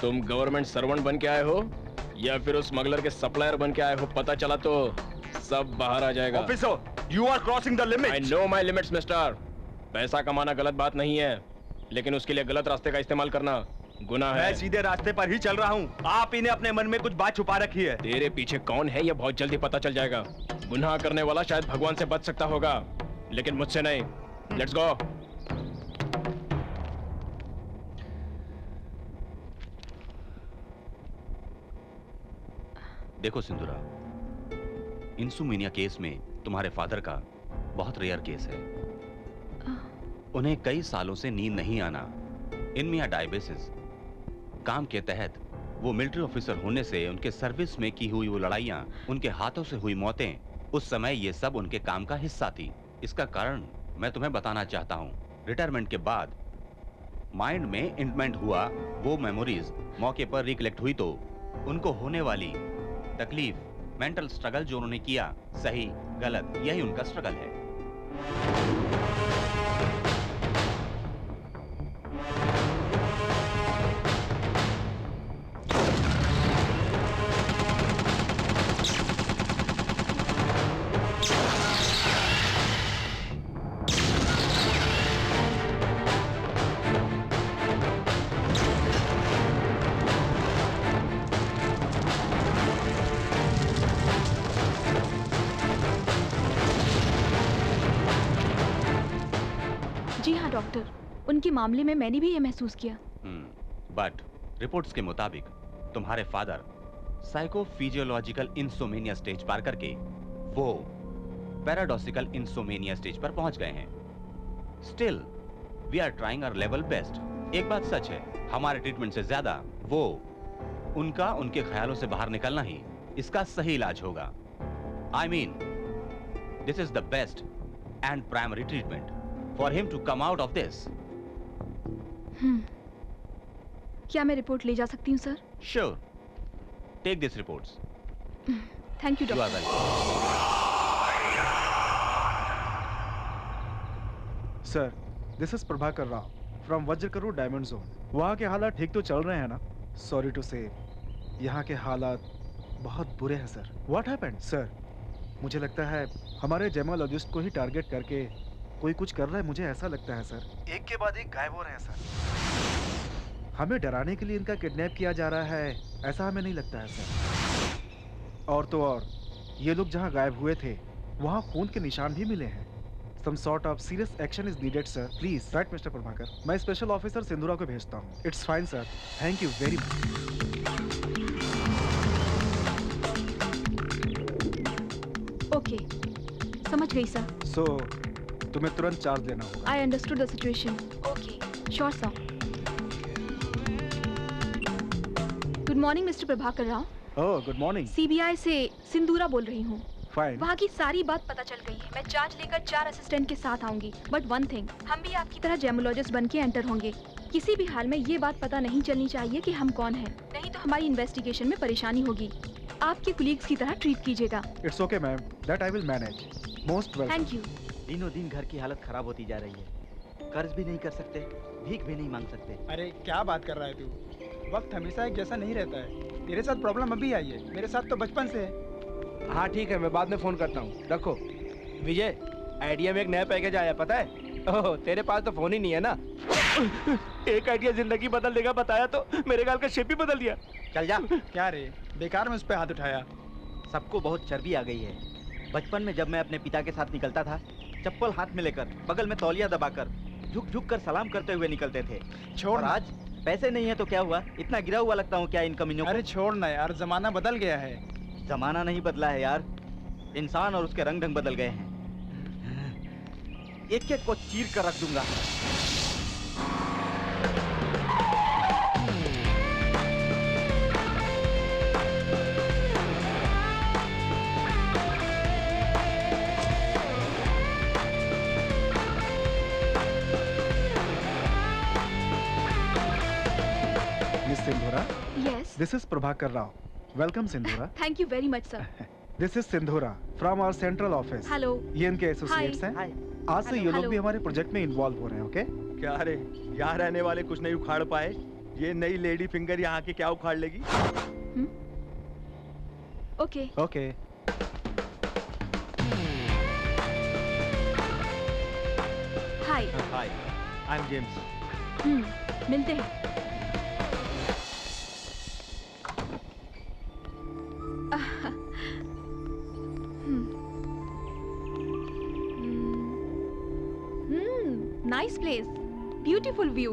तुम गवर्नमेंट सर्वेंट बन के आए हो या फिर उस स्मगलर के सप्लायर बन के आए हो, पता चला तो सब बाहर आ जाएगा। Officer, you are crossing the limits. I know my limits, mister. पैसा कमाना गलत बात नहीं है, लेकिन उसके लिए गलत रास्ते का इस्तेमाल करना गुनाह है। मैं सीधे रास्ते पर ही चल रहा हूँ, आप इन्हें अपने मन में कुछ बात छुपा रखी है। तेरे पीछे कौन है ये बहुत जल्दी पता चल जाएगा। गुनाह करने वाला शायद भगवान से बच सकता होगा, लेकिन मुझसे नहीं। Let's go. देखो सिंदूरा, इंसुमिनिया केस में तुम्हारे फादर का बहुत रेयर केस है। उन्हें कई सालों से नींद नहीं आना, इनमिया डायबिटिस। काम के तहत वो मिलिट्री ऑफिसर होने से उनके सर्विस में की हुई वो लड़ाइयाँ, उनके हाथों से हुई मौतें, उस समय ये सब उनके काम का हिस्सा थी। इसका कारण मैं तुम्हें बताना चाहता हूँ। रिटायरमेंट के बाद माइंड में इंप्रिंट हुआ वो मेमोरीज मौके पर रिकलेक्ट हुई तो उनको होने वाली तकलीफ, मेंटल स्ट्रगल जो उन्होंने किया, सही गलत, यही उनका स्ट्रगल है। उनके मामले में मैंने भी ये महसूस किया। बट रिपोर्ट्स के मुताबिक तुम्हारे फादर साइकोफिजियोलॉजिकल इंसोमेनिया स्टेज पार करके वो पैराडॉक्सिकल इंसोमेनिया स्टेज पर पहुंच गए हैं। Still we are trying our level best. एक बात सच है, हमारे ट्रीटमेंट से ज्यादा वो उनका उनके ख्यालों से बाहर निकलना ही इसका सही इलाज होगा। I mean this is the best and primary treatment for him to come out of this. क्या मैं रिपोर्ट ले जा सकती हूँ sir? Sure, take this reports. Thank you doctor. Sir, this is Prabhakar Rao from Vajrakarur diamond zone. वहाँ के हालात ठीक तो चल रहे हैं ना? सॉरी टू से, यहाँ के हालात बहुत बुरे हैं सर। What happened? सर, मुझे लगता है हमारे जेमोलॉजिस्ट को ही टारगेट करके कोई कुछ कर रहा है, मुझे ऐसा लगता है सर। एक के बाद एक गायब हो रहे हैं सर। हमें डराने के लिए इनका किडनैप किया जा रहा है, ऐसा हमें नहीं लगता है सर। और तो और ये लोग जहाँ गायब हुए थे वहाँ खून के निशान भी मिले हैं। Some sort of serious action is needed, sir. Please, right, Mr. Prabhakar. मैं स्पेशल ऑफिसर सिंधुरा को भेजता हूँ। It's fine, sir. Thank you very much. Okay, समझ गई सर। So, तुम्हें तुरंत चार्ज लेना होगा। I understood the situation. Okay, sure, sir. Good morning, Mr. Prabhakar Rao. Oh, good morning. CBI से सिंधुरा बोल रही हूँ। Fine. वहाँ की सारी बात पता चल गई है। मैं चार्ज लेकर 4 असिस्टेंट के साथ आऊंगी। बट वन थिंग, हम भी आपकी तरह जेमोलॉजिस्ट बन के एंटर होंगे। किसी भी हाल में ये बात पता नहीं चलनी चाहिए कि हम कौन हैं, नहीं तो हमारी इन्वेस्टिगेशन में परेशानी होगी। आपके कुलीग्स की तरह ट्रीट कीजिएगा। It's okay, ma'am. That I will manage. Most welcome. Thank you. दिनों दिन घर की हालत खराब होती जा रही है। कर्ज भी नहीं कर सकते, भीख भी नहीं मांग सकते। अरे क्या बात कर रहा है तू? वक्त हमेशा एक जैसा नहीं रहता है। तेरे साथ प्रॉब्लम अभी आई है, मेरे साथ तो बचपन से है। हाँ ठीक है, मैं बाद में फोन करता हूँ। रखो। विजय, आइडिया में एक नया पैकेज आया, पता है? ओह, तेरे पास तो फोन ही नहीं है ना। एक आइडिया जिंदगी बदल देगा बताया तो मेरे गाल का शेप ही बदल दिया। चल जा। क्या रे, बेकार में उस पे हाथ उठाया। सबको बहुत चर्बी आ गई है। बचपन में जब मैं अपने पिता के साथ निकलता था, चप्पल हाथ में लेकर, बगल में तौलिया दबाकर, झुक झुक कर सलाम करते हुए निकलते थे। छोड़, आज पैसे नहीं है तो क्या हुआ? इतना गिरा हुआ लगता हूँ क्या इन कमीनों को? अरे छोड़ ना यार, जमाना बदल गया है। जमाना नहीं बदला है यार, इंसान और उसके रंग ढंग बदल गए हैं। एक एक को चीर कर रख दूंगा। Miss Sindhura? Yes. This is Prabhakar Rao. Welcome, Sindhura. Thank you very much, sir. This is Sindhura from our central office. Hello. ये इनके एसोसिएट्स हैं। आज से ये लोग भी हमारे प्रोजेक्ट में इन्वॉल्व हो रहे हैं, ओके? क्या रे, यहाँ रहने वाले कुछ नहीं उखाड़ पाए, ये नई लेडी फिंगर यहाँ के क्या उखाड़ लेगी? Okay. Okay. Hi. Hi, I M James. मिलते हैं। Nice place, beautiful view.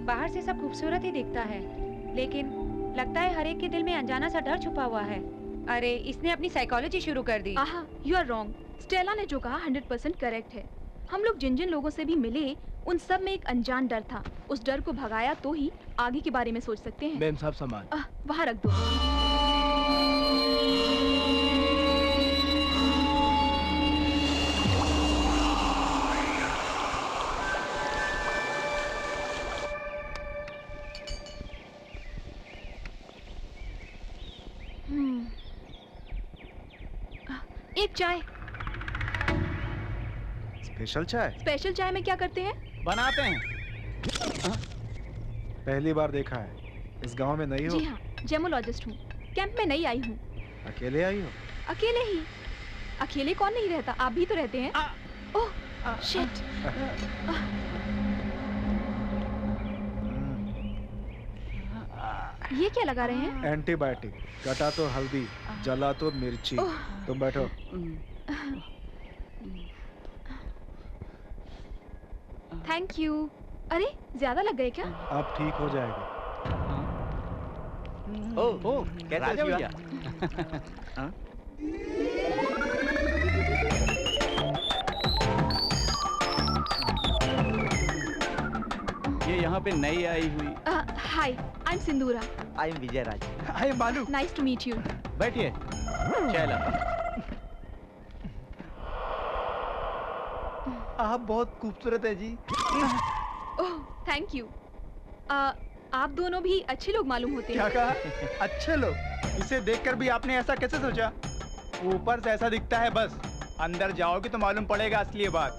बाहर से सब खूबसूरत ही दिखता है, लेकिन लगता है हर एक के दिल में अनजाना सा डर छुपा हुआ है। अरे इसने अपनी साइकोलॉजी शुरू कर दी। आहा, यू आर रॉन्ग। स्टेला ने जो कहा 100% करेक्ट है। हम लोग जिन जिन लोगों से भी मिले, उन सब में एक अनजान डर था। उस डर को भगाया तो ही आगे के बारे में सोच सकते हैं। मैम साहब सामान वहाँ रख दो। एक चाय। स्पेशल चाय? स्पेशल चाय में क्या करते हैं? बनाते हैं। पहली बार देखा है। इस गांव में नई हो? जी हाँ, जेमोलॉजिस्ट हूँ। कैंप में नई आई हूँ। अकेले आई हो? अकेले ही। अकेले कौन नहीं रहता, आप भी तो रहते हैं। Oh shit. ये क्या लगा रहे हैं? एंटीबायोटिक। कटा तो हल्दी, जला तो मिर्ची। तुम बैठो। Thank you. अरे ज्यादा लग गए क्या? अब ठीक हो जाएगा। ओह, कैसे हो भैया? ये यहाँ पे नई आई हुई। Hi, I am Sindhura. I am Vijay Raj. I am Balu. Nice to meet you. बैठिए। चला। आप बहुत खूबसूरत है जी। ओह, थैंक यू। आप दोनों भी अच्छे लोग मालूम होते हैं। क्या कहा? अच्छे लोग? इसे देखकर भी आपने ऐसा कैसे सोचा? ऊपर से ऐसा दिखता है बस, अंदर जाओगे तो मालूम पड़ेगा असली बात।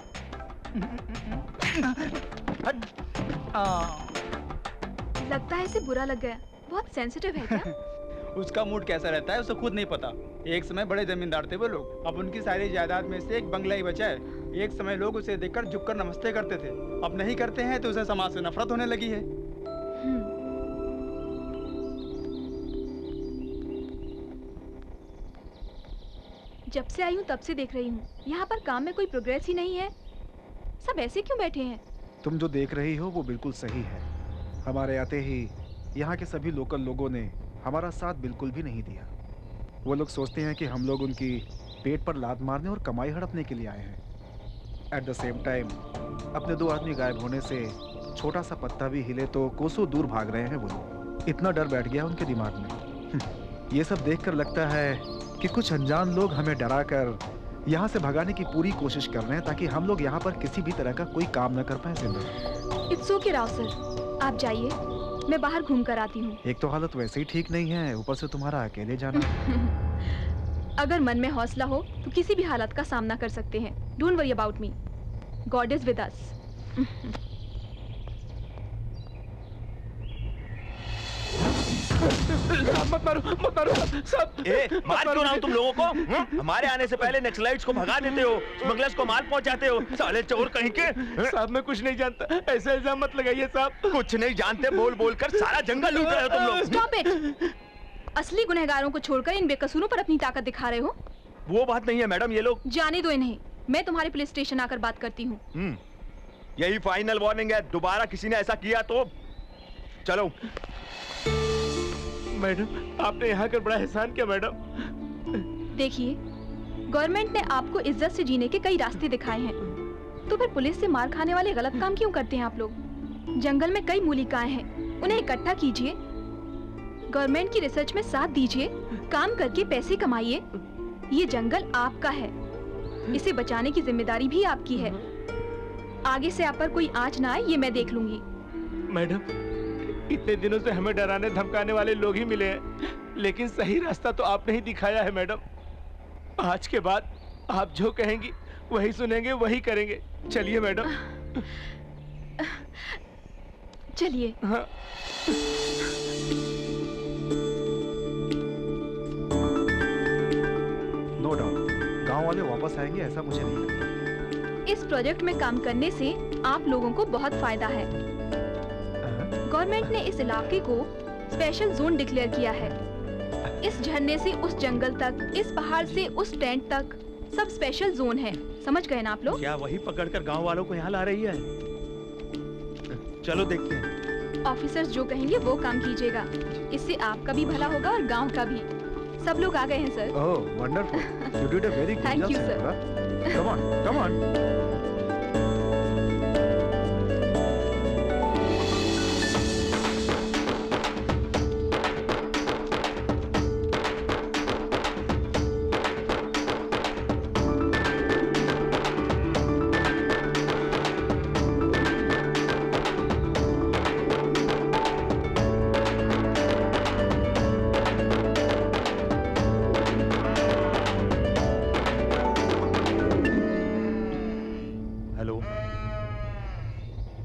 लगता है इसे बुरा लग गया। बहुत सेंसिटिव है क्या? उसका मूड कैसा रहता है उसे खुद नहीं पता। एक समय बड़े जमींदार थे वो लोग, अब उनकी सारी जायदाद में से एक बंगला ही बचा है। एक समय लोग उसे देखकर झुककर नमस्ते करते थे, अब नहीं करते हैं तो उसे समाज से नफरत होने लगी है। जब से आई हूँ तब से देख रही हूँ, यहाँ पर काम में कोई प्रोग्रेस ही नहीं है। सब ऐसे क्यों बैठे हैं? तुम जो देख रही हो वो बिल्कुल सही है। हमारे आते ही यहाँ के सभी लोकल लोगों ने हमारा साथ बिल्कुल भी नहीं दिया। वो लोग सोचते हैं कि हम लोग उनकी पेट पर लात मारने और कमाई हड़पने के लिए आए हैं। एट द सेम टाइम अपने 2 आदमी गायब होने से छोटा सा पत्ता भी हिले तो कोसों दूर भाग रहे हैं वो लोग। इतना डर बैठ गया उनके दिमाग में। ये सब देखकर लगता है कि कुछ अनजान लोग हमें डरा कर यहाँ से भगाने की पूरी कोशिश कर रहे हैं ताकि हम लोग यहाँ पर किसी भी तरह का कोई काम न कर पाए। Sindhu, it's okay Rao sir, आप जाइए, मैं बाहर घूम कर आती हूँ। एक तो हालत वैसे ही ठीक नहीं है, ऊपर से तुम्हारा अकेले जाना। अगर मन में हौसला हो तो किसी भी हालत का सामना कर सकते हैं। Don't worry about me, God is with us. मत मारो सब। मार क्यों रहा हूं तुम लोगों को? हमारे आने से पहले नक्सलाइट्स को भगा देते हो, स्मगलर्स को माल पहुंचाते हो, साले चोर कहीं के। साहब मैं कुछ नहीं जानता, ऐसा इल्जाम मत लगाइए साहब। कुछ नहीं जानते बोल बोल कर सारा जंगल लूट रहे हो तुम लोग। Stop it. असली गुनहगारों को छोड़कर इन बेकसूरों पर अपनी ताकत दिखा रहे हो। वो बात नहीं है मैडम, ये लोग। जाने दो इन्हें, मैं तुम्हारे पुलिस स्टेशन आकर बात करती हूँ। यही फाइनल वार्निंग है, दोबारा किसी ने ऐसा किया तो चलो। मैडम आपने यहाँ कर बड़ा एहसान किया मैडम। देखिए, गवर्नमेंट ने आपको इज्जत से जीने के कई रास्ते दिखाए हैं, तो फिर पुलिस से मार खाने वाले गलत काम क्यों करते हैं आप लोग? जंगल में कई मूलिकाएं हैं, उन्हें इकट्ठा कीजिए, गवर्नमेंट की रिसर्च में साथ दीजिए, काम करके पैसे कमाइए। ये जंगल आपका है, इसे बचाने की जिम्मेदारी भी आपकी है। आगे से आप पर कोई आंच ना आए, ये मैं देख लूंगी। मैडम इतने दिनों से हमें डराने धमकाने वाले लोग ही मिले हैं, लेकिन सही रास्ता तो आपने ही दिखाया है मैडम। आज के बाद आप जो कहेंगी वही सुनेंगे, वही करेंगे। चलिए मैडम। चलिए। हाँ। नो डाउट गांव वाले वापस आएंगे, ऐसा मुझे नहीं लगता। इस प्रोजेक्ट में काम करने से आप लोगों को बहुत फायदा है। गवर्नमेंट ने इस इलाके को स्पेशल जोन डिक्लेयर किया है। इस झरने से उस जंगल तक, इस पहाड़ से उस टेंट तक, सब स्पेशल जोन है। समझ गए ना आप लोग? क्या वही पकड़कर गांव वालों को यहाँ ला रही है? चलो देखते हैं। ऑफिसर्स जो कहेंगे वो काम कीजिएगा, इससे आपका भी भला होगा और गांव का भी। सब लोग आ गए हैं sir. Oh wonderful, you did a very good job. Thank you sir. Come on come on.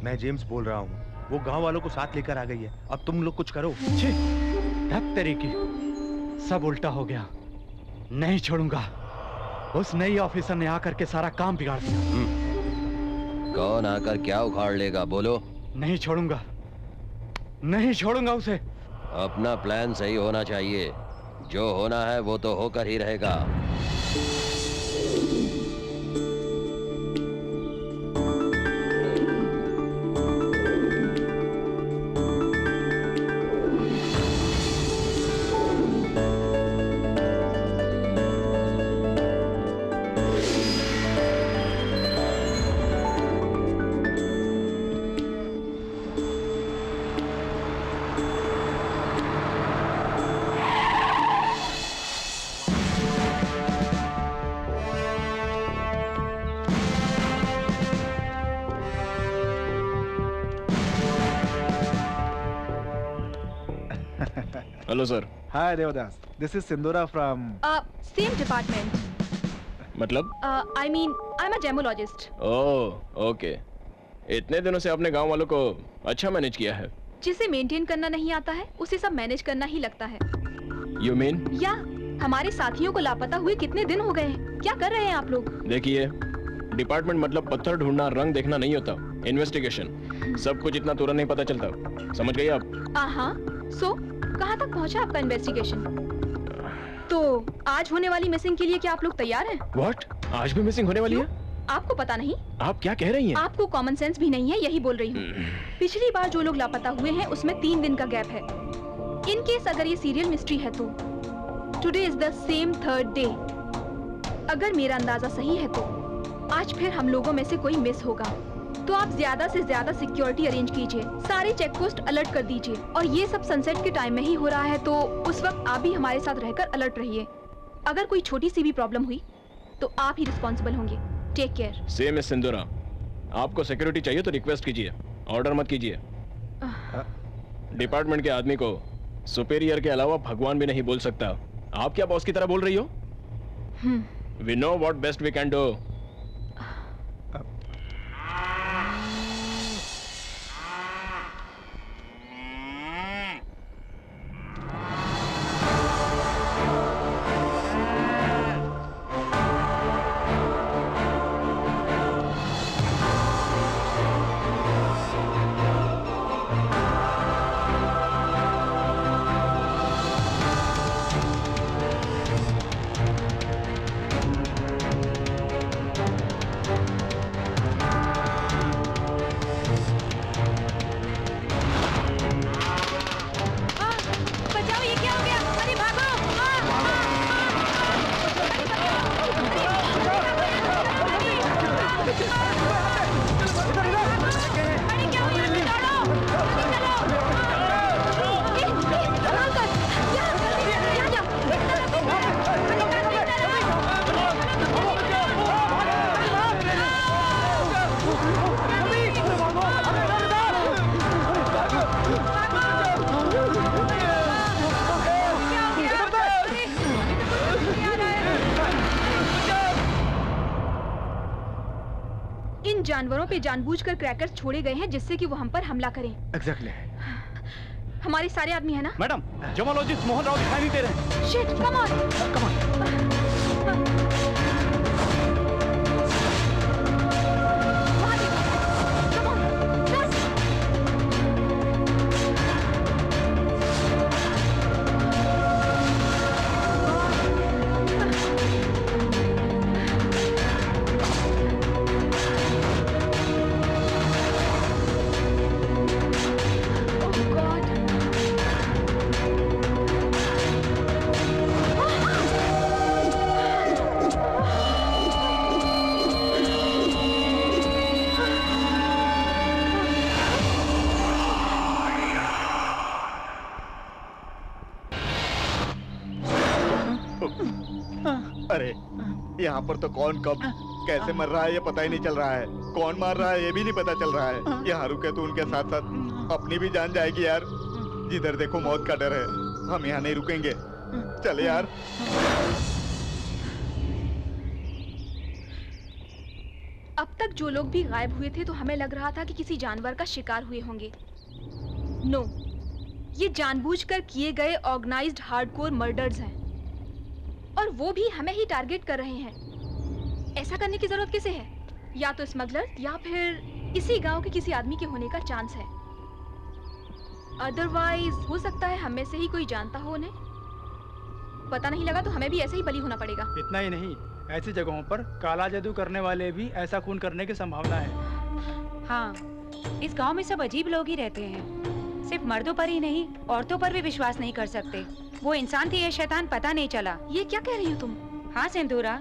मैं जेम्स बोल रहा हूँ, वो गांव वालों को साथ लेकर आ गई है। अब तुम लोग कुछ करो। धत तरीके, सब उल्टा हो गया। नहीं छोड़ूंगा। उस नई ऑफिसर ने आकर के सारा काम बिगाड़ दिया। कौन आकर क्या उखाड़ लेगा, बोलो? नहीं छोड़ूंगा, नहीं छोड़ूंगा उसे। अपना प्लान सही होना चाहिए, जो होना है वो तो होकर ही रहेगा। Hello sir. Hi Devdas, this is Sindhura from same department. मतलब? I mean I am a gemologist. Oh okay. इतने दिनों से आपने गांव वालों को अच्छा मैनेज किया है। जिसे मेंटेन करना नहीं आता है उसे सब मैनेज करना ही लगता है। You mean? या हमारे साथियों को लापता हुए कितने दिन हो गए हैं? क्या कर रहे हैं आप लोग? देखिए, डिपार्टमेंट मतलब पत्थर ढूंढना, रंग देखना नहीं होता। इन्वेस्टिगेशन। सब कुछ इतना तुरंत नहीं पता चलता। समझ गई आप? हाँ। सो कहाँ तक पहुँचा आपका इन्वेस्टिगेशन? तो आज होने वाली मिसिंग के लिए क्या आप लोग तैयार हैं? What? आज भी मिसिंग होने वाली है? आपको पता नहीं? आप क्या कह रही हैं? आपको कॉमन सेंस भी नहीं है, यही बोल रही हूँ। पिछली बार जो लोग लापता हुए हैं उसमें 3 दिन का गैप है। इन केस अगर ये सीरियल मिस्ट्री है तो today is the same 3rd day. अगर मेरा अंदाजा सही है तो आज फिर हम लोगों में से कोई मिस होगा। तो आप ज्यादा से ज्यादा सिक्योरिटी अरेंज कीजिए, सारे चेक पोस्ट अलर्ट कर दीजिए, और ये सब सनसेट के टाइम में ही हो रहा है तो उस वक्त आप भी हमारे साथ रहकर अलर्ट रहिए। अगर कोई छोटी सी भी प्रॉब्लम हुई तो आप ही रिस्पॉन्सिबल होंगे। Take care. सेम है सिंदूरा। आपको सिक्योरिटी चाहिए तो रिक्वेस्ट कीजिए, ऑर्डर मत कीजिए। डिपार्टमेंट के आदमी को सुपीरियर के अलावा भगवान भी नहीं बोल सकता। आप क्या बॉस की तरह बोल रही हो? We know what best we can do. जानवरों पे जानबूझकर क्रैकर्स छोड़े गए हैं जिससे कि वो हम पर हमला करें। एग्जैक्टली। हमारे सारे आदमी है ना? मैडम, जेमोलॉजिस्ट मोहन राव दिखाई नहीं दे रहे। Shit, come on. अरे यहाँ पर तो कौन कब कैसे मर रहा है ये पता ही नहीं चल रहा है। कौन मार रहा है ये भी नहीं पता चल रहा है। यहाँ रुके तो उनके साथ साथ अपनी भी जान जाएगी यार। जिधर देखो मौत का डर है। हम यहाँ नहीं रुकेंगे, चले यार। अब तक जो लोग भी गायब हुए थे तो हमें लग रहा था कि किसी जानवर का शिकार हुए होंगे। नो, ये जानबूझकर किए गए ऑर्गेनाइज्ड हार्डकोर मर्डर्स हैं, और वो भी हमें ही टारगेट कर रहे हैं। ऐसा करने की जरूरत किसे है? या तो स्मगलर या फिर इसी गांव के किसी आदमी के होने का चांस है। अदरवाइज हो सकता है हम में से ही कोई जानता हो उन्हें। पता नहीं लगा तो हमें भी ऐसे ही बली होना पड़ेगा। इतना ही नहीं, ऐसी जगहों पर काला जादू करने वाले भी ऐसा खून करने की संभावना है। हाँ, इस गांव में सब अजीब लोग ही रहते हैं। सिर्फ मर्दों पर ही नहीं, औरतों पर भी विश्वास नहीं कर सकते। वो इंसान थी या शैतान पता नहीं चला। ये क्या कह रही हो तुम? हाँ सिंदूरा,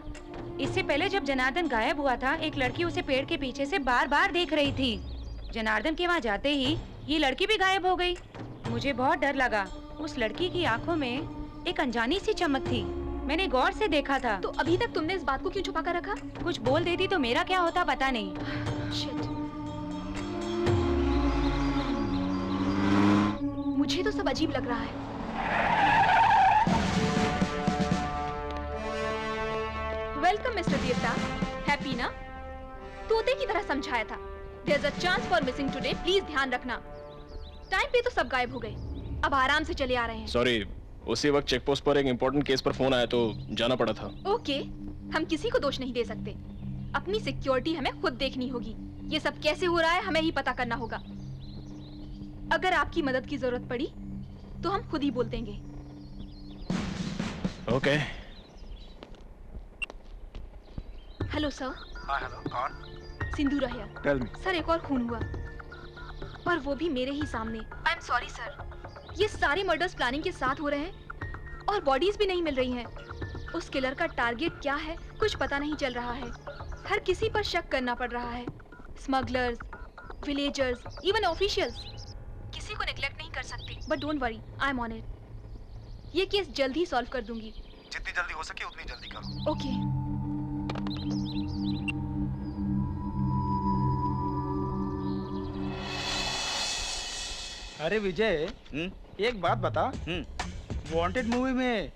इससे पहले जब जनार्दन गायब हुआ था, एक लड़की उसे पेड़ के पीछे से बार बार देख रही थी। जनार्दन के वहाँ जाते ही ये लड़की भी गायब हो गई। मुझे बहुत डर लगा। उस लड़की की आंखों में एक अनजानी सी चमक थी। मैंने गौर से देखा था। तो अभी तक तुमने इस बात को क्यों छुपा कर रखा? कुछ बोल देती तो मेरा क्या होता पता नहीं। शिट। मुझे तो सब अजीब लग रहा है। वेलकम मिस्टर देवता। हैप्पी ना? तोते की तरह समझाया था। There's a chance for missing today. Please ध्यान रखना। टाइम पे तो सब गायब हो गए। अब आराम से चले आ रहे हैं। सॉरी, उसी वक्त चेक पोस्ट पर एक इम्पोर्टेंट केस पर फोन आया तो जाना पड़ा था। ओके, हम किसी को दोष नहीं दे सकते। अपनी सिक्योरिटी हमें खुद देखनी होगी। ये सब कैसे हो रहा है हमें ही पता करना होगा। अगर आपकी मदद की जरूरत पड़ी तो हम खुद ही बोल देंगे। ओके। Hello sir. हाँ हेलो, कौन? सिंदूरा हियर। Tell me. सर एक और खून हुआ, पर वो भी मेरे ही सामने। आई एम सॉरी सर। ये सारे मर्डर्स प्लानिंग के साथ हो रहे हैं और बॉडीज भी नहीं मिल रही हैं। उस किलर का टारगेट क्या है कुछ पता नहीं चल रहा है। हर किसी पर शक करना पड़ रहा है। Smugglers, villagers, even officials. किसी को नेग्लेक्ट नहीं कर सकते। But don't worry, I am on it. ये केस जल्द ही सॉल्व कर दूंगी। जितनी जल्दी हो सके उतनी जल्दी करो। ओके। अरे विजय, एक बात बता। वांटेड मूवी में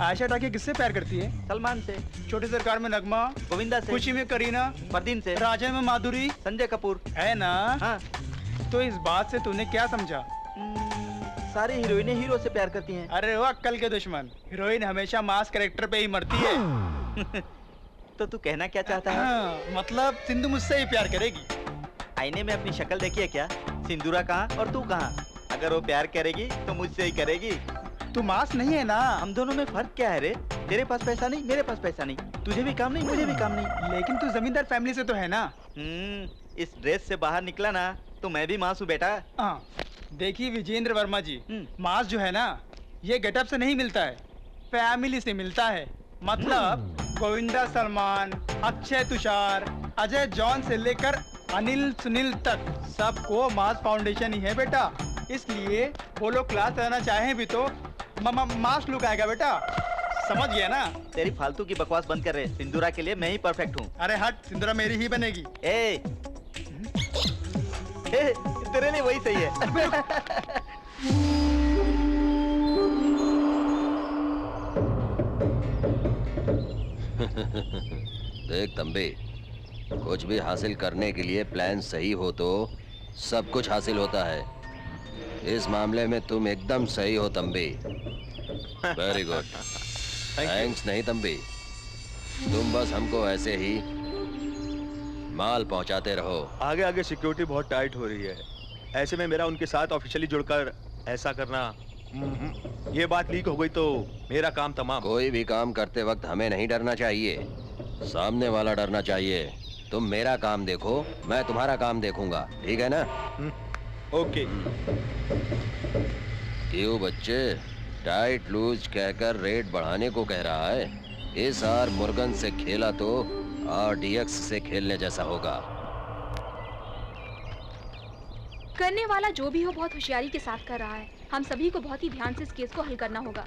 आयशा टाकी किससे प्यार करती है? सलमान से। छोटी सरकार में नगमा, गोविंदा से। खुशी में करीना, परदीन से। राजा में माधुरी, संजय कपूर, है ना? हाँ। तो इस बात से तूने क्या समझा? सारी हीरोइनें हीरो से प्यार करती हैं। अरे वो अक्कल के दुश्मन, हीरोइन हमेशा मास कैरेक्टर पे ही मरती है। तो तू कहना क्या चाहता है? हाँ, मतलब सिंधु मुझसे ही प्यार करेगी। आईने में अपनी शक्ल देखी है क्या? सिंदूरा कहाँ और तू कहाँ? अगर वो प्यार करेगी तो मुझसे ही करेगी। तू मास नहीं है ना? हम दोनों में फर्क क्या है रे? तेरे पास पैसा नहीं, मेरे पास पैसा नहीं। तुझे भी काम नहीं, मुझे भी काम नहीं। लेकिन तू जमींदार फैमिली से तो है ना? इस ड्रेस से बाहर निकला ना तो मैं भी मास हूँ बेटा। हाँ, देखिए विजेंद्र वर्मा जी, मास जो है ना ये गेटअप से नहीं मिलता है, फैमिली से मिलता है। मतलब गोविंदा सलमान, अक्षय तुषार, अजय जॉन से लेकर अनिल सुनील तक सबको मास फाउंडेशन ही है बेटा। इसलिए वो लोग क्लास रहना चाहें भी तो मास लुक आएगा बेटा। समझ गया ना? तेरी फालतू की बकवास बंद कर रहे। सिंदूरा के लिए मैं ही परफेक्ट हूँ। अरे हट, सिंदूरा मेरी ही बनेगी। तेरे लिए वही सही है। देख तंबी, कुछ भी हासिल करने के लिए प्लान सही हो तो सब कुछ हासिल होता है। इस मामले में तुम एकदम सही हो तंबी। Very good. थैंक्स नहीं तंबी, तुम बस हमको ऐसे ही माल पहुंचाते रहो। आगे आगे सिक्योरिटी बहुत टाइट हो रही है, ऐसे में मेरा उनके साथ ऑफिशियली जुड़कर ऐसा करना, ये बात लीक हो गई तो मेरा काम तमाम। कोई भी काम करते वक्त हमें नहीं डरना चाहिए, सामने वाला डरना चाहिए। तुम मेरा काम देखो, मैं तुम्हारा काम देखूंगा, ठीक है ना? ओके। क्यों बच्चे, टाइट लूज कहकर रेट बढ़ाने को कह रहा है? इस आर मुर्गन से खेला तो RDX से खेलने जैसा होगा। करने वाला जो भी हो बहुत होशियारी के साथ कर रहा है। हम सभी को बहुत ही ध्यान से इस केस को हल करना होगा।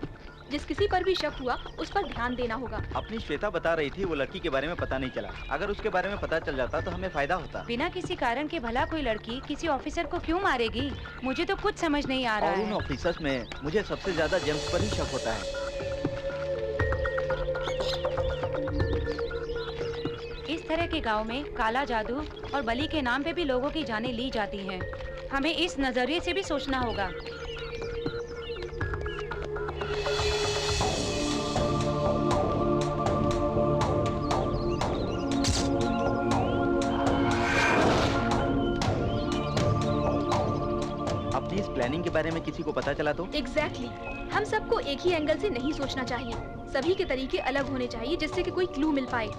जिस किसी पर भी शक हुआ उस पर ध्यान देना होगा। अपनी श्वेता बता रही थी वो लड़की के बारे में पता नहीं चला। अगर उसके बारे में पता चल जाता तो हमें फायदा होता। बिना किसी कारण के भला कोई लड़की किसी ऑफिसर को क्यों मारेगी? मुझे तो कुछ समझ नहीं आ रहा और है। उन ऑफिसर्स में मुझे सबसे ज्यादा जेम्स पर ही शक होता है। इस तरह के गांव में काला जादू और बलि के नाम पे भी लोगों की जानें ली जाती हैं। हमें इस नजरिए से भी सोचना होगा। अपनी इस प्लानिंग के बारे में किसी को पता चला तो? एग्जैक्टली। हम सबको एक ही एंगल से नहीं सोचना चाहिए। सभी के तरीके अलग होने चाहिए जिससे कि कोई क्लू मिल पाए।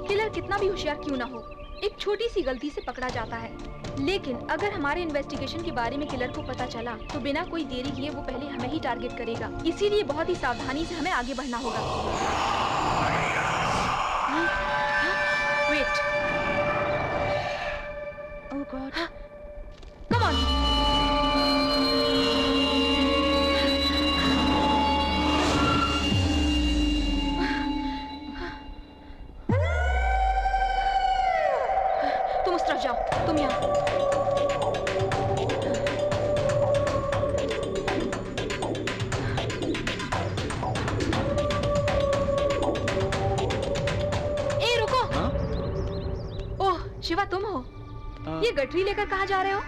किलर कितना भी होशियार क्यों ना हो, एक छोटी सी गलती से पकड़ा जाता है। लेकिन अगर हमारे इन्वेस्टिगेशन के बारे में किलर को पता चला तो बिना कोई देरी किए वो पहले हमें ही टारगेट करेगा। इसीलिए बहुत ही सावधानी से हमें आगे बढ़ना होगा। Wait. Oh god. Come on. तुम उस तरफ जाओ, तुम यहाँ। ए रुको। ओह शिवा, तुम हो? ये गठरी लेकर कहाँ जा रहे हो?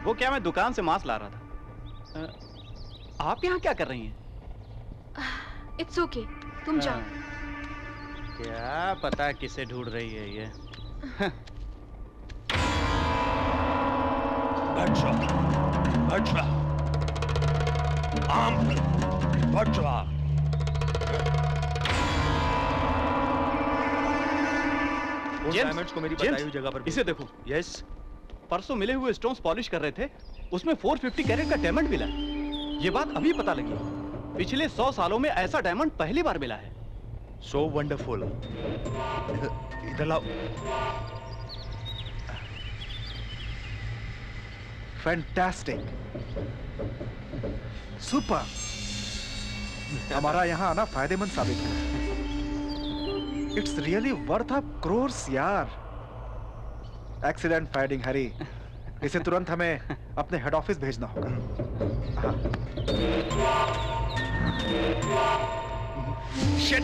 वो क्या, मैं दुकान से मांस ला रहा था। आप यहाँ क्या कर रही हैं? इट्स ओके, तुम जाओ। क्या पता किसे ढूंढ रही है ये। डायमंड्स को मेरी बताई हुई जगह पर इसे देखो। यस, परसों मिले हुए स्टोन्स पॉलिश कर रहे थे, उसमें 450 कैरेट का डायमंड मिला। ये बात अभी पता लगी। पिछले 100 सालों में ऐसा डायमंड पहली बार मिला है। So wonderful. इधर लाओ। Fantastic, super. हमारा यहाँ आना फायदेमंद साबित हुआ। It's really worth of crores यार। एक्सीलेंट फाइंडिंग हरी। इसे तुरंत हमें अपने हेड ऑफिस भेजना होगा। शिट।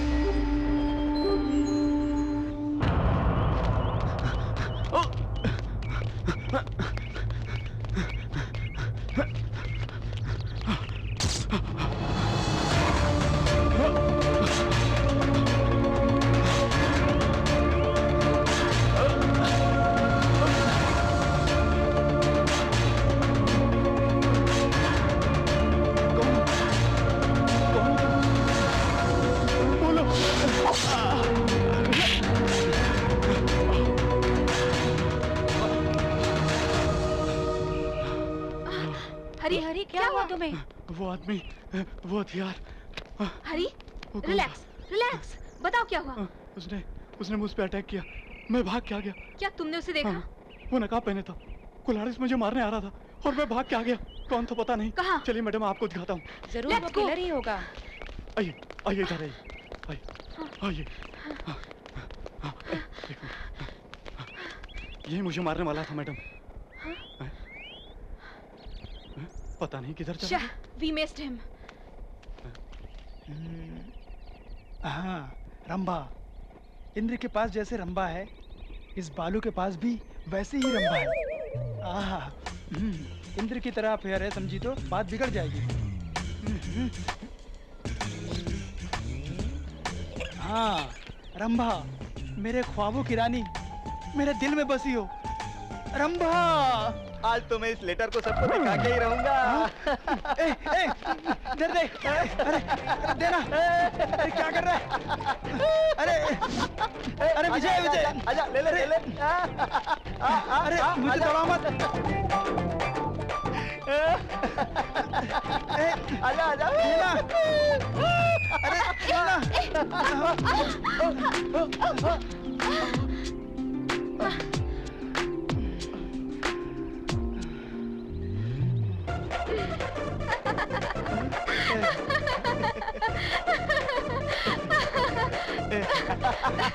हरी क्या हुआ तुम्हें? वो आदमी, वो हथियार। हरी, रिलैक्स, रिलैक्स। बताओ क्या हुआ? उसने मुझ पे अटैक किया। मैं भाग के आ गया। क्या तुमने उसे देखा? वो नकाब पहने था। कुल्हाड़ी से मुझे मारने आ रहा था और मैं भाग के आ गया। कौन था पता नहीं। कहाँ? चलिए मैडम, आपको दिखाता हूँ। जरूर वो किलर ही होगा। आइए, आइए इधर आइए, आइए। यही मुझे मारने वाला था मैडम। पता नहीं किधर चला। We missed him. हाँ, रंभा। इंद्र के पास जैसे रंभा है, इस बालू के पास भी वैसे ही रंभा है। आहा, इंद्र की तरह फेयर है, समझी तो बात बिगड़ जाएगी। हाँ, रंभा, मेरे ख्वाबों की रानी, मेरे दिल में बसी हो। रंभा, आज तो मैं इस लेटर को सबको दिखा के ही रहूंगा। दे, अरे देना। अरे क्या कर रहा है? अरे विजय, आजा, ले ले। अरे मुझे दबाओ मत। आजा। देना। अरे देना।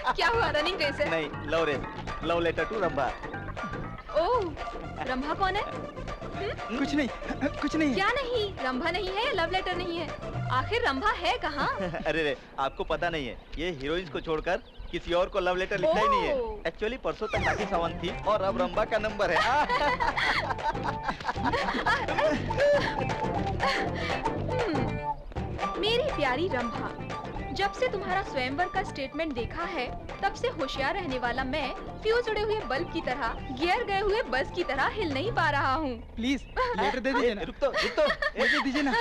क्या हुआ? रनिंग रेस है? नहीं, love race. Love letter to Rambha. Oh, Rambha कौन है? कुछ नहीं। क्या नहीं? रंभा नहीं है या लव लेटर नहीं है? आखिर रंभा है कहाँ? अरे आपको पता नहीं है, ये हीरोइंस को छोड़कर किसी और को लव लेटर लिखता ही नहीं है। एक्चुअली परसों तक राखी सावंत थी और अब रंभा का नंबर है। मेरी प्यारी रंभा, जब से तुम्हारा स्वयंवर का स्टेटमेंट देखा है, तब से होशियार रहने वाला मैं फ्यूज उड़े हुए बल्ब की तरह, गियर गए हुए बस की तरह हिल नहीं पा रहा हूँ। प्लीज लेटर दे दीजिए ना। रुक तो मुझे दीजिए ना।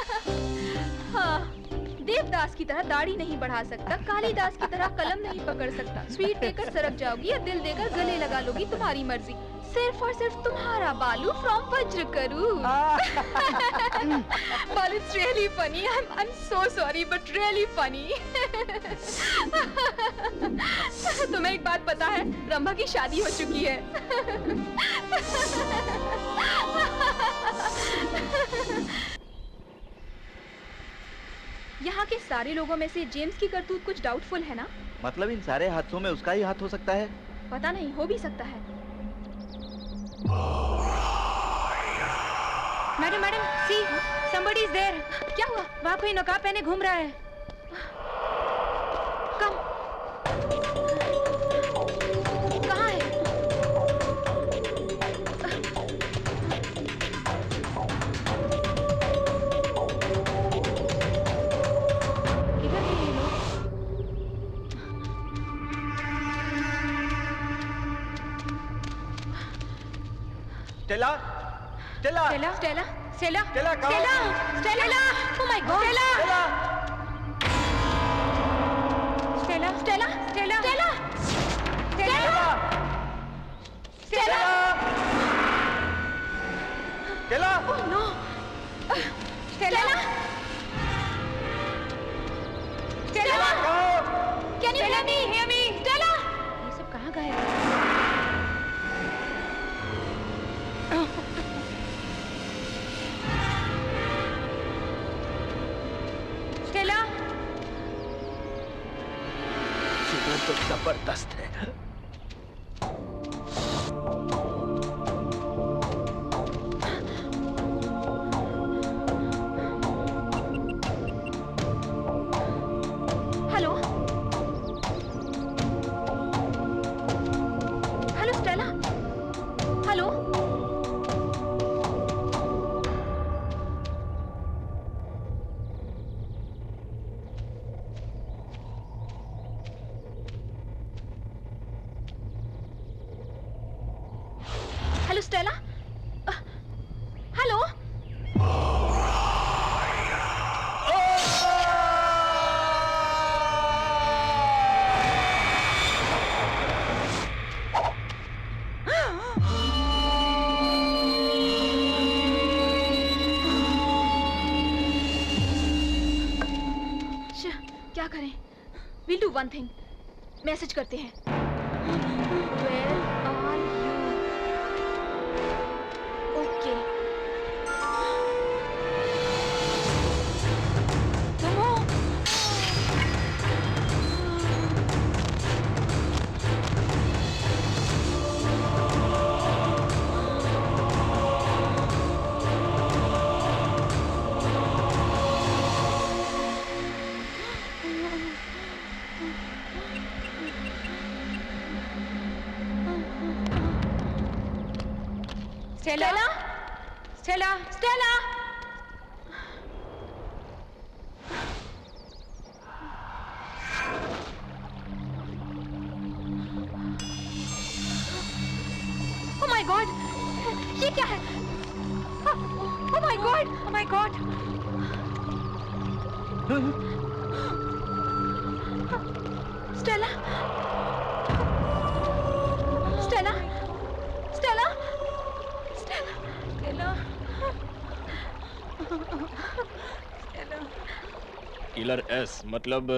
हाँ, देवदास की तरह दाढ़ी नहीं बढ़ा सकता, कालिदास की तरह कलम नहीं पकड़ सकता, स्वीट देकर सरक जाओगी या दिल देकर गले लगा लोगी, तुम्हारी मर्जी। सिर्फ और सिर्फ तुम्हारा बालू फ्रॉम वज्र करूं। बालू, it's really funny. I'm so sorry, but really funny. तुम्हें एक बात पता है? रंभा की शादी हो चुकी है। यहाँ के सारे लोगों में से जेम्स की करतूत कुछ डाउटफुल है ना? मतलब इन सारे हादसों में उसका ही हाथ हो सकता है? पता नहीं, हो भी सकता है। Madam, see, somebody is there. क्या हुआ? वहाँ कोई नकाब पहने घूम रहा है। कम। कहाँ है? इधर नहीं। Stella Stella Stella Stella Stella Stella कहाँ? Stella oh my God Stella Stella Stella Stella Stella Stella Stella oh no Stella Stella can you hear me Stella ये सब कहाँ गए स्टेला फिगर तो जबरदस्त है। Hello hello Stella hello hello Stella hello क्या करें? We'll do one thing. Message करते हैं. Where are you? Okay. Stella Stella Stella oh my God ये क्या है ओह my God oh my God Stella Stella Stella killer S मतलब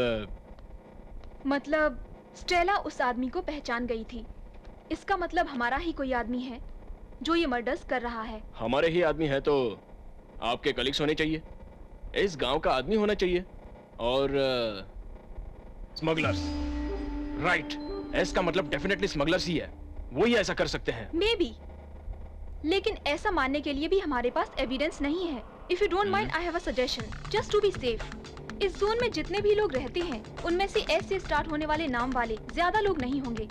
Stella उस आदमी को पहचान गई थी. इसका मतलब हमारा ही कोई आदमी है जो ये मर्डर्स कर रहा है. हमारे ही आदमी है तो आपके कलीग्स होने चाहिए, इस गांव का आदमी होना चाहिए और स्मगलर्स. राइट, एस का मतलब डेफिनेटली स्मगलर्स ही है, वो ही ऐसा कर सकते हैं. मे बी, लेकिन ऐसा मानने के लिए भी हमारे पास एविडेंस नहीं है. If you don't mind I have a suggestion just to be safe. इस जोन में जितने भी लोग रहते हैं उनमें से एस से स्टार्ट होने वाले नाम वाले ज्यादा लोग नहीं होंगे.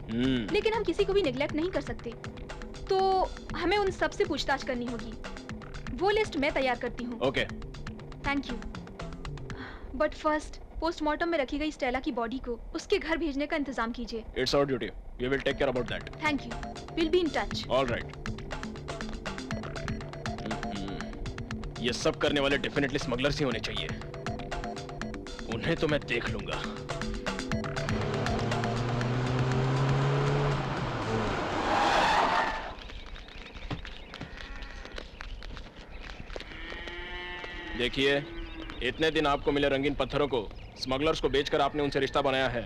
लेकिन हम किसी को भी निगलेक्ट नहीं कर सकते, तो हमें उन सब से पूछताछ करनी होगी. वो लिस्ट मैं तैयार करती हूँ. Okay, thank you. But first postmortem में रखी गई स्टेला की बॉडी को उसके घर भेजने का इंतजाम कीजिए. It's our duty, we will take care about that. Thank you, will be in touch. Alright. ये सब करने वाले डेफिनेटली स्मगलर्स ही होने चाहिए. उन्हें तो मैं देख लूंगा. देखिए, इतने दिन आपको मिले रंगीन पत्थरों को स्मगलर्स को बेचकर आपने उनसे रिश्ता बनाया है,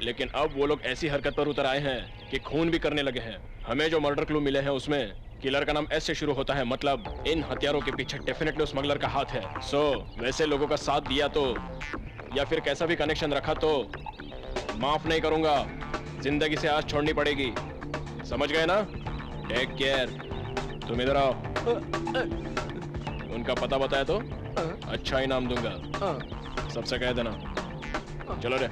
लेकिन अब वो लोग ऐसी हरकत पर उतर आए हैं कि खून भी करने लगे हैं. हमें जो मर्डर क्लू मिले हैं उसमें किलर का नाम एस से शुरू होता है, मतलब इन हथियारों के पीछे डेफिनेटली उस स्मगलर का हाथ है. सो वैसे लोगों का साथ दिया तो या फिर कैसा भी कनेक्शन रखा तो माफ नहीं करूंगा. जिंदगी से आस छोड़नी पड़ेगी, समझ गए ना? Take care. तुम इधर आओ. उनका पता बताया तो अच्छा इनाम दूंगा. सबसे कह देना. चलो रे.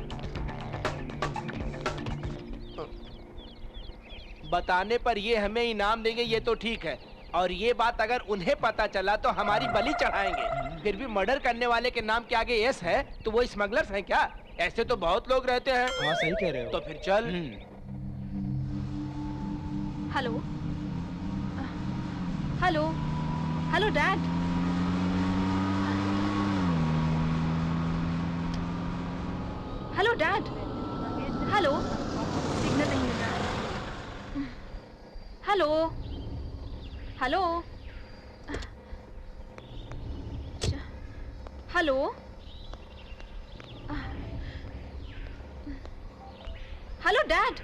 बताने पर ये हमें इनाम देंगे ये तो ठीक है, और ये बात अगर उन्हें पता चला तो हमारी बलि चढ़ाएंगे. फिर भी मर्डर करने वाले के नाम के आगे एस है तो वो स्मगलर्स हैं क्या? ऐसे तो बहुत लोग रहते हैं. हाँ सही कह रहे हो. तो फिर चल. Hello hello hello dad. Hello dad. Hello, signal नहीं मिल रहा है। Hello hello hello hello dad.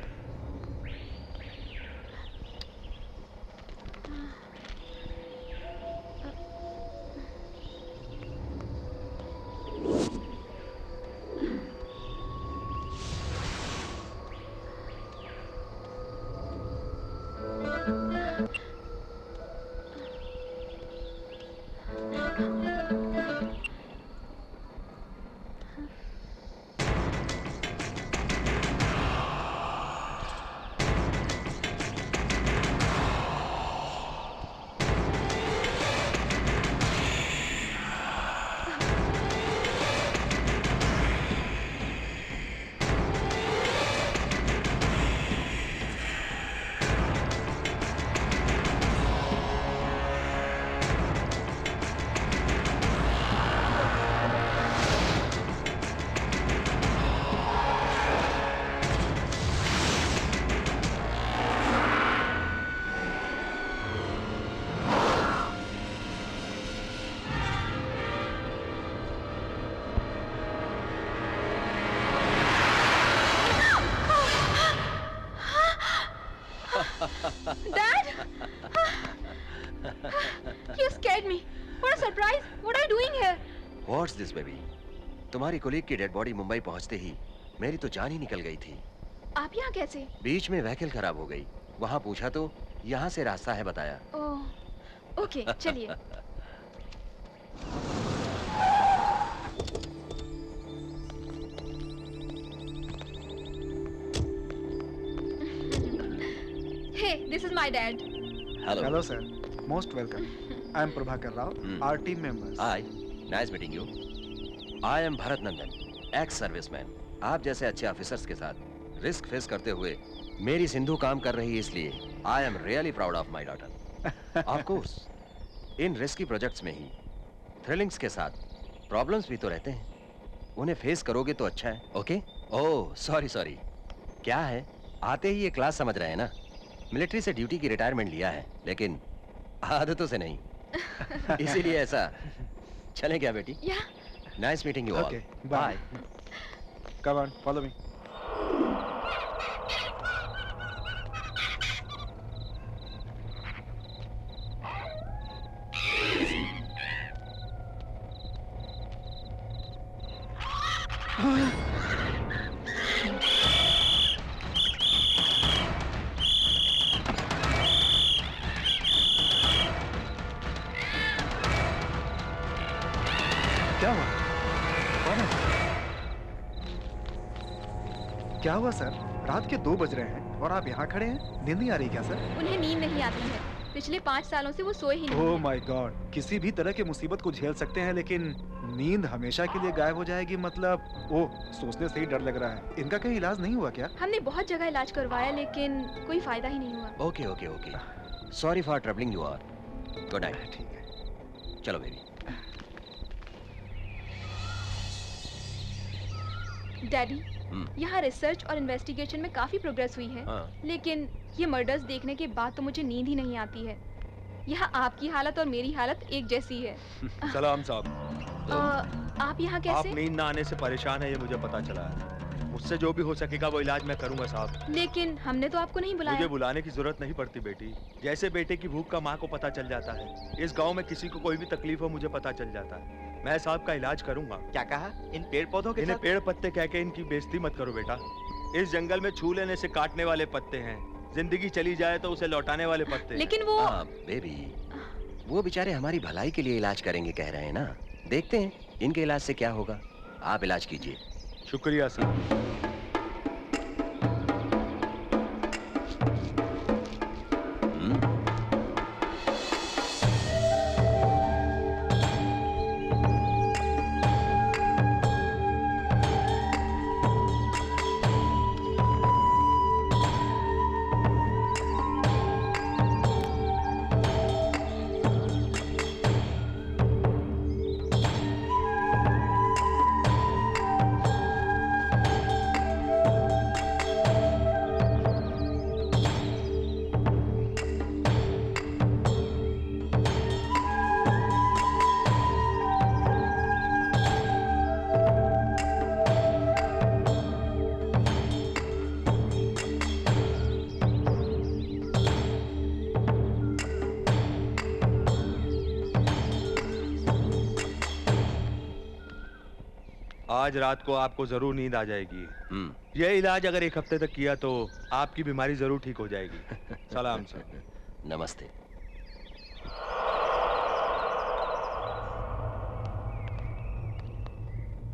Dad! You scared me. What a surprise. What are you doing here? What's this, baby? तुम्हारी कोलीग की डेड बॉडी मुंबई पहुंचते ही मेरी तो जान ही निकल गई थी। आप यहाँ कैसे? बीच में व्हीकल खराब हो गई। वहाँ पूछा तो यहाँ से रास्ता है बताया। ओह, ओके, चलिए। Hey, this is my dad. Hello. Hello, sir. Most welcome. I am Prabhakar Rao, our team members. Hi. Nice meeting you. I am Bharat Nandan, ex-serviceman. आप जैसे अच्छे ऑफिसर्स के साथ रिस्क फेस करते हुए मेरी सिंधु काम कर रही है, इसलिए I am really proud of my daughter. Of course, in risky projects में ही थ्रिलिंग्स के साथ प्रॉब्लम्स भी तो रहते हैं। उन्हें फेस करोगे तो अच्छा है, ओके? ओह, सॉरी। क्या है, आते ही ये क्लास समझ रहे हैं ना? मिलिट्री से ड्यूटी की रिटायरमेंट लिया है, लेकिन आदतों से नहीं। इसीलिए ऐसा। चलें क्या बेटी? Nice meeting you all. Okay, bye. Come on, follow me. क्या हुआ? कौन है? क्या हुआ सर? रात के 2 बज रहे हैं और आप यहाँ खड़े हैं? नींद नहीं आ रही क्या सर? उन्हें नींद नहीं आती है। पिछले 5 सालों से वो सोए ही नहीं। ओह माय गॉड! किसी भी तरह की मुसीबत को झेल सकते हैं, लेकिन नींद हमेशा के लिए गायब हो जाएगी मतलब? ओह, सोचने से ही डर लग रहा है। इनका कहीं इलाज नहीं हुआ क्या? हमने बहुत जगह इलाज करवाया, लेकिन कोई फायदा ही नहीं हुआ। Okay. Sorry for troubling you all. Good night. ठीक है, चलो बेबी। डैडी, यहाँ रिसर्च और इन्वेस्टिगेशन में काफी प्रोग्रेस हुई है, लेकिन ये मर्डर्स देखने के बाद तो मुझे नींद ही नहीं आती है। यहाँ आपकी हालत और मेरी हालत एक जैसी है। सलाम साहब। आप यहाँ कैसे? आप नींद ना आने से परेशान है, ये मुझे पता चला है। मुझसे जो भी हो सकेगा वो इलाज मैं करूंगा साहब। लेकिन हमने तो आपको नहीं बुलाया। मुझे बुलाने की जरूरत नहीं पड़ती बेटी। जैसे बेटे की भूख का माँ को पता चल जाता है, इस गाँव में किसी को कोई भी तकलीफ हो मुझे पता चल जाता है। मैं साहब का इलाज करूंगा। क्या कहा? इन पेड़ पौधों के इन्हें पेड़ पत्ते कह के इनकी बेइज्जती मत करो बेटा। इस जंगल में छू लेने से काटने वाले पत्ते हैं, जिंदगी चली जाए तो उसे लौटाने वाले पत्ते। लेकिन वो बेबी, वो बेचारे हमारी भलाई के लिए इलाज करेंगे कह रहे हैं ना। देखते हैं इनके इलाज से क्या होगा। आप इलाज कीजिए। शुक्रिया सर। आज रात को आपको जरूर नींद आ जाएगी। यह इलाज अगर 1 हफ्ते तक किया तो आपकी बीमारी जरूर ठीक हो जाएगी। सलाम सर। नमस्ते।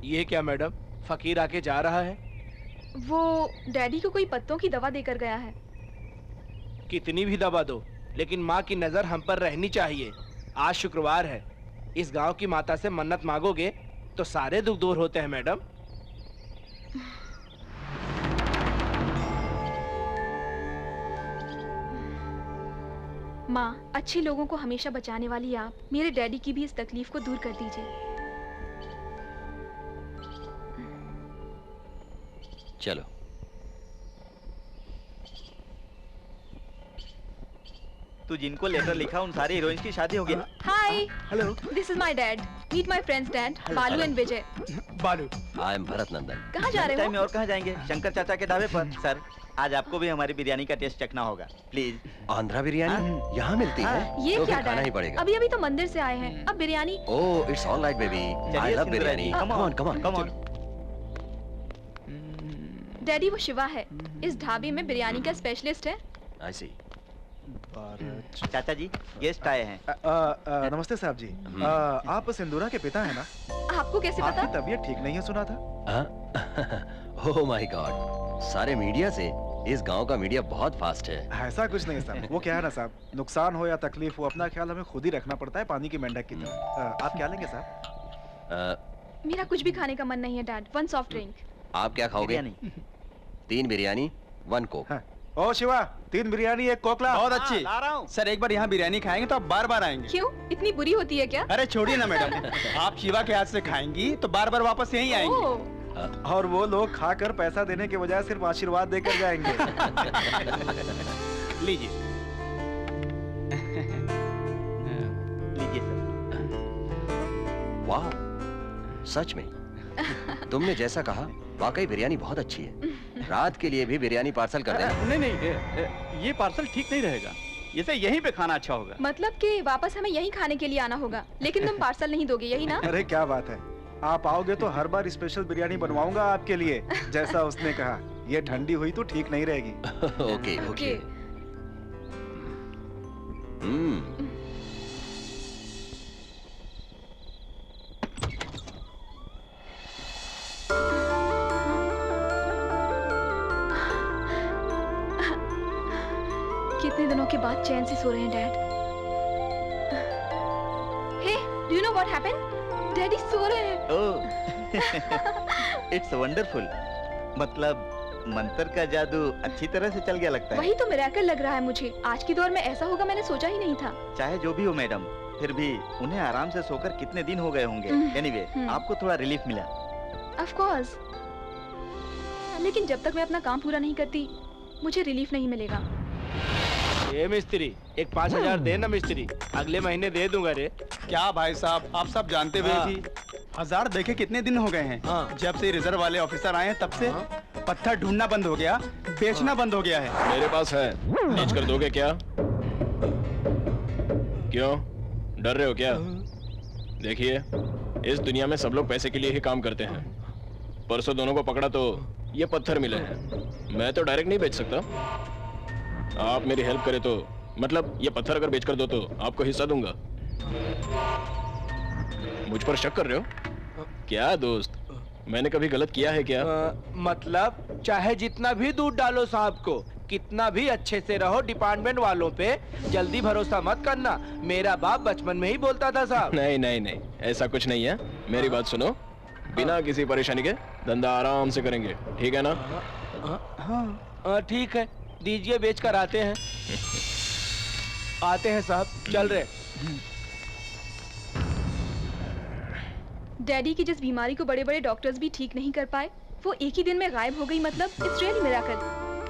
ये क्या मैडम, फकीर आके जा रहा है? वो डैडी को कोई पत्तों की दवा देकर गया है। कितनी भी दवा दो, लेकिन माँ की नजर हम पर रहनी चाहिए। आज शुक्रवार है, इस गांव की माता से मन्नत मांगोगे तो सारे दुख दूर होते हैं मैडम। माँ, अच्छे लोगों को हमेशा बचाने वाली आप मेरे डैडी की भी इस तकलीफ को दूर कर दीजिए। चलो। तू जिनको लेटर लिखा उन सारे हीरोइंस की शादी हो गई। Hi, hello, this is my dad. Meet my friends dad, Balu and Vijay. Balu, I M Bharat नंदन। कहाँ जा रहे हो? और कहाँ जाएंगे? शंकर चाचा के ढाबे पर। सर, आज आपको भी हमारी बिरयानी का टेस्ट चखना होगा, प्लीज। आंध्रा बिरयानी यहाँ मिलती है? ये तो क्या फिर खाना ही डैड? पड़ेगा। अभी अभी तो मंदिर से आए हैं, अब biryani. Oh, it's all right baby. I love biryani. Come on, come on, come on. Daddy, वो शिवा है, इस ढाबे में बिरयानी का स्पेशलिस्ट है। आई सी। चाचा जी, गेस्ट आए हैं। नमस्ते साहब जी। आप सिंदूरा के पिता हैं ना? आपको कैसे पता? आपकी तबीयत ठीक नहीं है सुना था। ओह माय गॉड, सारे मीडिया से इस गांव का मीडिया बहुत फास्ट है। ऐसा कुछ नहीं साहब, वो क्या है ना साहब, नुकसान हो या तकलीफ हो, अपना ख्याल हमें खुद ही रखना पड़ता है, पानी की मेंढक की तरह। आप क्या लेंगे साहब? मेरा कुछ भी खाने का मन नहीं है डैड, 1 सॉफ्ट ड्रिंक। आप क्या खाओगे? 3 बिरयानी 1 कोक। ओ शिवा, 3 बिरयानी 1 कोक ला। बहुत अच्छी। सर, एक बार यहाँ बिरयानी खाएंगे तो आप बार बार आएंगे। क्यों, इतनी बुरी होती है क्या? अरे छोड़िए ना मैडम, आप शिवा के हाथ से खाएंगी तो बार बार वापस यहीं आएंगे। और वो लोग खाकर पैसा देने के बजाय सिर्फ आशीर्वाद देकर जाएंगे। लीजिए। लीजिए सर। वाह, सच में तुमने जैसा कहा, वाकई बिरयानी बहुत अच्छी है। रात के लिए भी बिरयानी पार्सल कर देना। नहीं नहीं, ये पार्सल ठीक नहीं रहेगा, इसे यहीं पे खाना अच्छा होगा। मतलब कि वापस हमें यहीं खाने के लिए आना होगा, लेकिन तुम पार्सल नहीं दोगे, यही ना? अरे क्या बात है, आप आओगे तो हर बार स्पेशल बिरयानी बनवाऊंगा आपके लिए, जैसा उसने कहा। ये ठंडी हुई तो ठीक नहीं रहेगी। Okay okay. कितने दिनों के बाद चैन से सो रहे हैं dad. Hey, do you know what happened? Daddy सो रहे हैं। Oh, it's wonderful. मतलब मंत्र का जादू अच्छी तरह से चल गया लगता है। वही तो मिरेकल लग रहा है मुझे। आज के दौर में ऐसा होगा मैंने सोचा ही नहीं था। चाहे जो भी हो मैडम, फिर भी उन्हें आराम से सोकर कितने दिन हो गए होंगे। एनीवे, आपको थोड़ा रिलीफ मिला। ऑफ कोर्स, लेकिन जब तक मैं अपना काम पूरा नहीं करती, मुझे रिलीफ नहीं मिलेगा। ये मिस्त्री, एक 5000 दे ना मिस्त्री, अगले महीने दे दूंगा रे। क्या भाई साहब, आप सब जानते हुए भी 1000 देखे कितने दिन हो गए हैं। जब से रिजर्व वाले ऑफिसर आए हैं तब से पत्थर ढूंढना बंद हो गया, बेचना बंद हो गया है। मेरे पास है, बेच कर दोगे क्या? क्यों डर रहे हो क्या? देखिए, इस दुनिया में सब लोग पैसे के लिए ही काम करते हैं। परसों दोनों को पकड़ा तो ये पत्थर मिले हैं। मैं तो डायरेक्ट नहीं बेच सकता। आप मेरी हेल्प करें तो, मतलब ये पत्थर अगर बेचकर दो तो आपको हिस्सा दूंगा। मुझ पर शक कर रहे हो क्या दोस्त? मैंने कभी गलत किया है क्या? मतलब चाहे जितना भी दूध डालो साहब को, कितना भी अच्छे से रहो, डिपार्टमेंट वालों पे जल्दी भरोसा मत करना। मेरा बाप बचपन में ही बोलता था साहब। नहीं नहीं नहीं, ऐसा कुछ नहीं है। मेरी बात सुनो, बिना किसी परेशानी के धंधा आराम से करेंगे, ठीक है ना? हाँ ठीक है, दीजिए, बेच कर आते हैं। आते हैं साहब, चल रहे। डैडी की जिस बीमारी को बड़े बड़े डॉक्टर्स भी ठीक नहीं कर पाए, वो एक ही दिन में गायब हो गई। मतलब it's really miracle.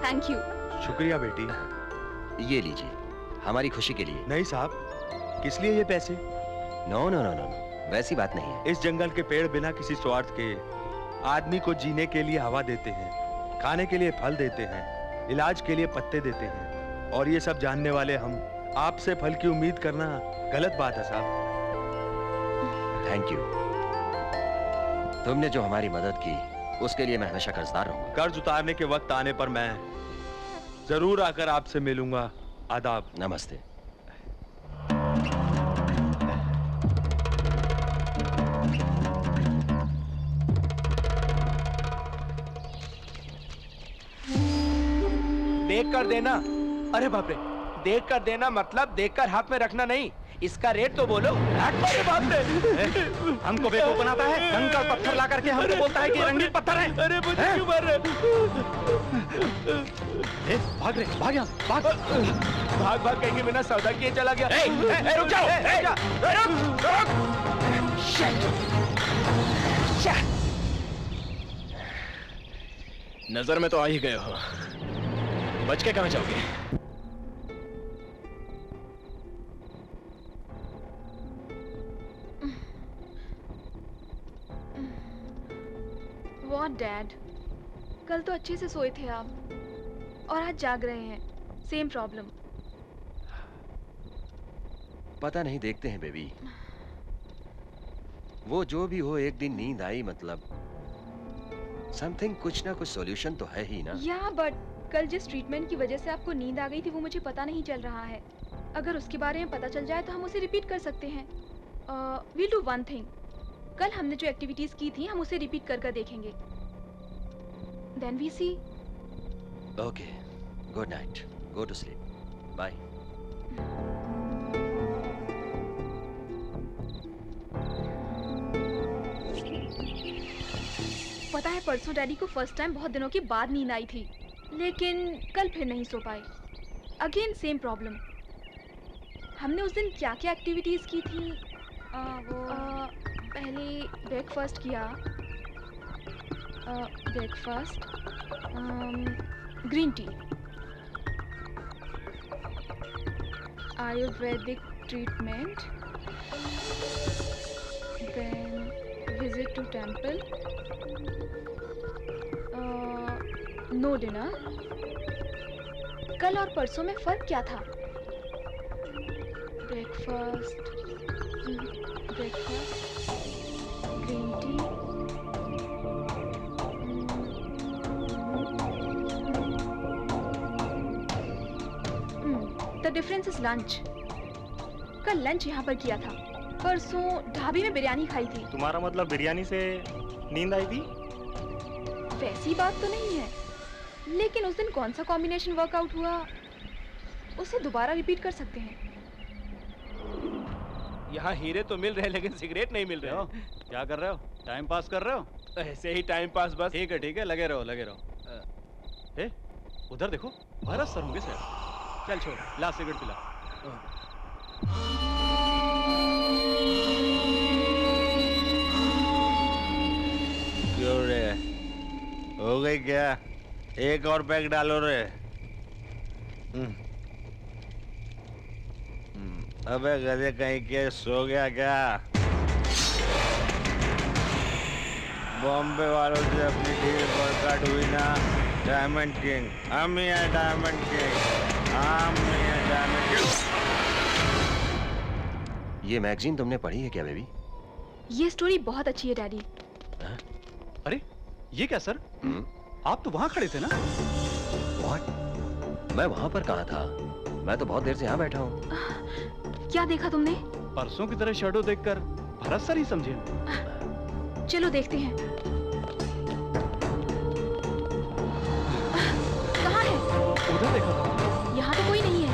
Thank you. शुक्रिया बेटी। ये लीजिए, हमारी खुशी के लिए। नहीं साहब, किस लिए ये पैसे? नो नो नो नो, वैसी बात नहीं है। इस जंगल के पेड़ बिना किसी स्वार्थ के आदमी को जीने के लिए हवा देते हैं, खाने के लिए फल देते हैं, इलाज के लिए पत्ते देते हैं, और ये सब जानने वाले हम आपसे फल की उम्मीद करना गलत बात है साहब। Thank you. तुमने जो हमारी मदद की उसके लिए मैं हमेशा कर्जदार रहूंगा। कर्ज उतारने के वक्त आने पर मैं जरूर आकर आपसे मिलूंगा। आदाब। नमस्ते। देख कर देना। अरे बाप रे, देख कर देना मतलब देख कर हाथ में रखना नहीं। इसका रेट तो बोलो। अरे बाप रे, हमको बेवकूफ बनाता है। कंकड़ पत्थर ला करके हमको बोलता है कि रंगीन पत्थर है। अरे मुझे क्यों मार रहे? भाग रे, भाग यहाँ, भाग। भाग भाग कहीं बिना सौदा किए चला गया। रुक जाओ, नजर में तो आ ही गए हो, बच के कहां जाओगे? What dad? कल तो अच्छे से सोए थे आप और आज जाग रहे हैं। Same problem. पता नहीं, देखते हैं बेबी। वो जो भी हो, एक दिन नींद आई मतलब समथिंग, कुछ ना कुछ सॉल्यूशन तो है ही ना। या बट कल जिस ट्रीटमेंट की वजह से आपको नींद आ गई थी वो मुझे पता नहीं चल रहा है। अगर उसके बारे में पता चल जाए तो हम उसे रिपीट कर सकते हैं। वील डू वन थिंग, कल हमने जो एक्टिविटीज की थी हम उसे रिपीट कर देखेंगे। Then we see. Okay, good night, go to sleep, bye. पता है परसों डैडी को फर्स्ट टाइम बहुत दिनों के बाद नींद आई थी, लेकिन कल फिर नहीं सो पाए। Again same problem. हमने उस दिन क्या क्या एक्टिविटीज की थी? पहले ब्रेकफास्ट किया। Breakfast, green tea, Ayurvedic treatment, then visit to temple, no dinner. कल और परसों में फर्क क्या था? Breakfast, green tea, the difference is lunch. कल लंच यहाँ पर किया था, परसों ढाबे में बिरयानी खाई थी। तुम्हारा मतलब बिरयानी से नींद आई थी? वैसी बात तो नहीं है, लेकिन उस दिन कौन सा कॉम्बिनेशन वर्कआउट हुआ उसे दोबारा रिपीट कर सकते हैं। यहाँ हीरे तो मिल रहे लेकिन सिगरेट नहीं मिल रहे। क्या कर रहे हो? टाइम पास कर रहे हो? ऐसे ही टाइम पास बस। ठीक है, लगे रहो, लगे रहो। ए, उधर देखो, भारत सर होंगे सर। चल छोड़, ला सिगरेट पिला। क्यों रे, हो गई क्या? एक और पैक डालो रे। अबे गधे कहीं के, सो गया क्या? बॉम्बे वालों से अपनी डील वर्कआउट हुई ना? डायमंड किंग, हम ही हैं डायमंड किंग, हम ही हैं डायमंड किंग। ये मैगजीन तुमने पढ़ी है क्या बेबी? ये स्टोरी बहुत अच्छी है डैडी। अरे ये क्या सर? आप तो वहाँ खड़े थे ना? What? मैं वहाँ पर कहाँ था? मैं तो बहुत देर से यहाँ बैठा हूँ। क्या देखा तुमने? परसों की तरह शैडो देखकर भरत सर ही समझे। चलो देखते हैं। कहाँ है? उधर देखा था। यहाँ तो कोई नहीं है।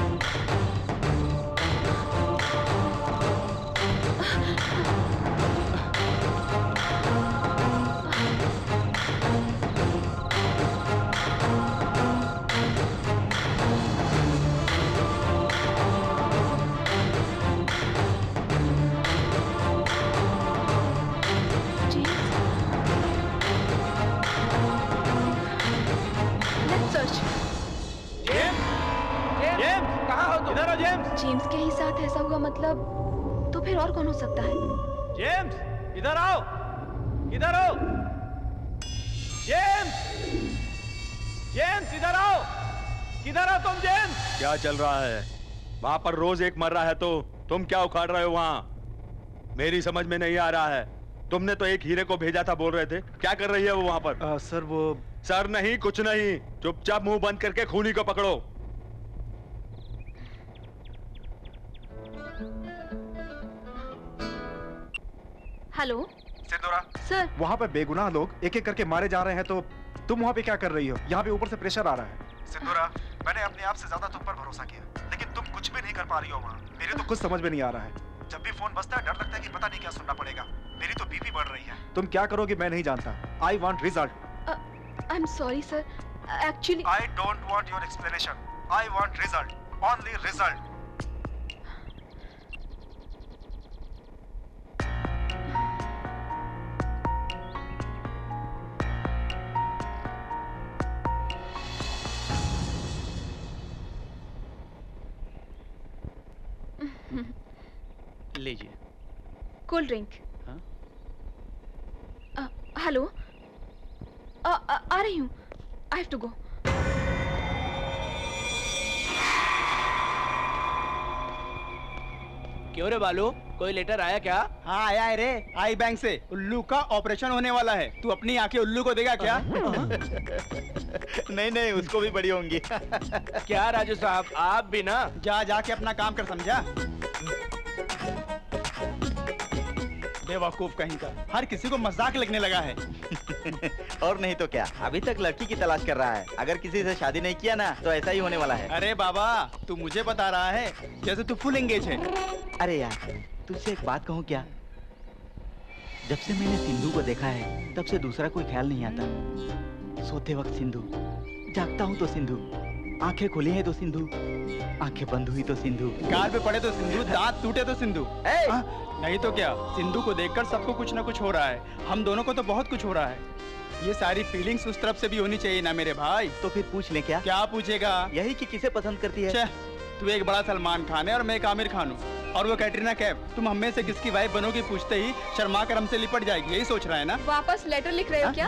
जेम्स के ही साथ ऐसा हुआ मतलब, तो फिर और कौन हो सकता है? जेम्स, इधर आओ, इधर आओ। जेम्स, जेम्स इधर आओ, किधर हो तुम जेम्स? क्या चल रहा है वहां पर? रोज एक मर रहा है तो तुम क्या उखाड़ रहे हो वहां? मेरी समझ में नहीं आ रहा है। तुमने तो एक हीरे को भेजा था बोल रहे थे, क्या कर रही है वो वहां पर? सर वो सर नहीं, कुछ नहीं, चुपचाप मुंह बंद करके खूनी को पकड़ो। हेलो सिंदूरा सर, वहाँ पे बेगुनाह लोग एक एक करके मारे जा रहे हैं, तो तुम वहाँ पे क्या कर रही हो? यहाँ पे ऊपर से प्रेशर आ रहा है। सिंदूरा, मैंने अपने आप से ज्यादा तुम पर भरोसा किया, लेकिन तुम कुछ भी नहीं कर पा रही हो वहाँ। मेरी तो कुछ समझ में नहीं आ रहा है। जब भी फोन बजता है डर लगता है कि पता नहीं क्या सुनना पड़ेगा। मेरी तो बीपी बढ़ रही है। तुम क्या करोगी मैं नहीं जानता। I want result. I am sorry sir, actually I don't want your explanation. I want result, only result. लीजिए। Cold drink. हेलो, आ रही हूँ। I have to go. क्यों रे बालू, कोई लेटर आया क्या? हाँ आया है रे, आई बैंक से। उल्लू का ऑपरेशन होने वाला है। तू अपनी आंखें उल्लू को देगा क्या? नहीं नहीं, उसको भी बड़ी होंगी। क्या राजू साहब, आप भी ना? जा जाके अपना काम कर, समझा? बेवकूफ कहीं का, हर किसी को मजाक लगने लगा है। और नहीं तो क्या, अभी तक लड़की की तलाश कर रहा है। अगर किसी से शादी नहीं किया ना तो ऐसा ही होने वाला है। अरे बाबा, तू मुझे बता रहा है जैसे तू फुल एंगेज है। अरे यार, तुझसे एक बात कहूँ क्या? जब से मैंने सिंधु को देखा है तब से दूसरा कोई ख्याल नहीं आता। सोते वक्त सिंधु, जागता हूँ तो सिंधु, आंखें खुली हैं तो सिंधु, आंखें बंद हुई तो सिंधु, गाल पे पड़े तो सिंधु, दांत टूटे तो सिंधु। नहीं तो क्या, सिंधु को देखकर सबको कुछ ना कुछ हो रहा है। हम दोनों को तो बहुत कुछ हो रहा है। ये सारी फीलिंग्स उस तरफ से भी होनी चाहिए ना मेरे भाई। तो फिर पूछ ले क्या? क्या पूछेगा? यही कि किसे पसंद करती है। तू एक बड़ा सलमान खान है और मैं एक आमिर खान हूँ, और वो कैटरीना कैफ। तुम हमें से किसकी वाइफ बनोगी पूछते ही शर्मा कर हमसे लिपट जाएगी। यही सोच रहा है ना? वापस लेटर लिख रहे हो क्या?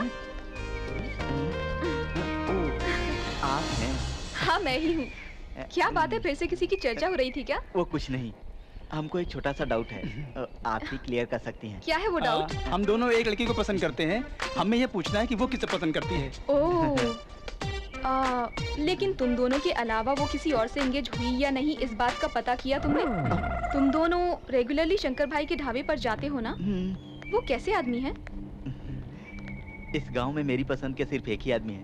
आप हैं? हाँ मैं ही हूँ। क्या बात है, फिर से किसी की चर्चा हो रही थी क्या? वो कुछ नहीं, हमको एक छोटा सा डाउट है, आप ही क्लियर कर सकती हैं। क्या है वो डाउट? हम दोनों एक लड़की को पसंद करते हैं, हमें ये पूछना है कि वो किसे पसंद करती है। ओह, लेकिन तुम दोनों के अलावा वो किसी और से एंगेज हुई या नहीं, इस बात का पता किया तुमने? तुम दोनों रेगुलरली शंकर भाई के ढाबे पर जाते हो ना? वो कैसे आदमी है? इस गांव में मेरी पसंद के सिर्फ एक ही आदमी है,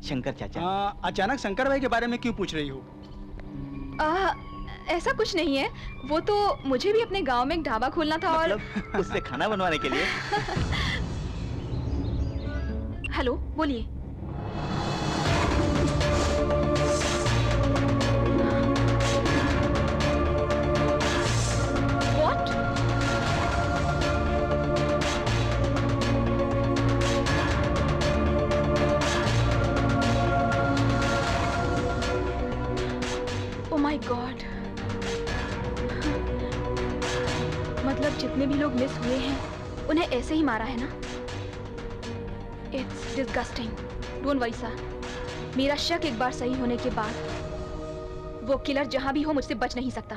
शंकर चाचा। अचानक शंकर भाई के बारे में क्यों पूछ रही हो? ऐसा कुछ नहीं है, वो तो मुझे भी अपने गांव में एक ढाबा खोलना था। मतलब और उससे खाना बनवाने के लिए। हेलो, बोलिए। What? Oh my God. मतलब जितने भी लोग मिस हुए हैं उन्हें ऐसे ही मारा है ना? It's disgusting. Don't worry sir. मेरा शक एक बार सही होने के बाद वो किलर जहां भी हो मुझसे बच नहीं सकता।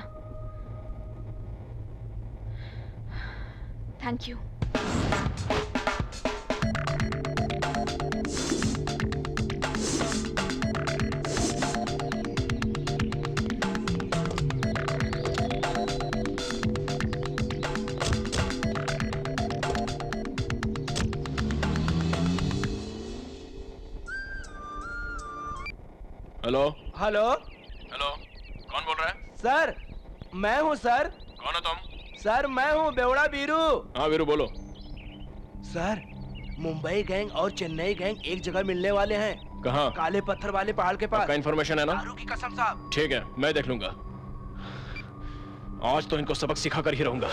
Thank you. Hello hello hello, कौन बोल रहा है? सर, मैं हूँ सर। कौन हो तुम? सर मैं हूँ बेवड़ा बीरू। हाँ वीरू बोलो। सर, मुंबई गैंग और चेन्नई गैंग एक जगह मिलने वाले हैं। कहाँ? काले पत्थर वाले पहाड़ के पास। आपका इन्फॉर्मेशन है ना? दारू की कसम साहब। ठीक है, मैं देख लूंगा। आज तो इनको सबक सिखा कर ही रहूंगा।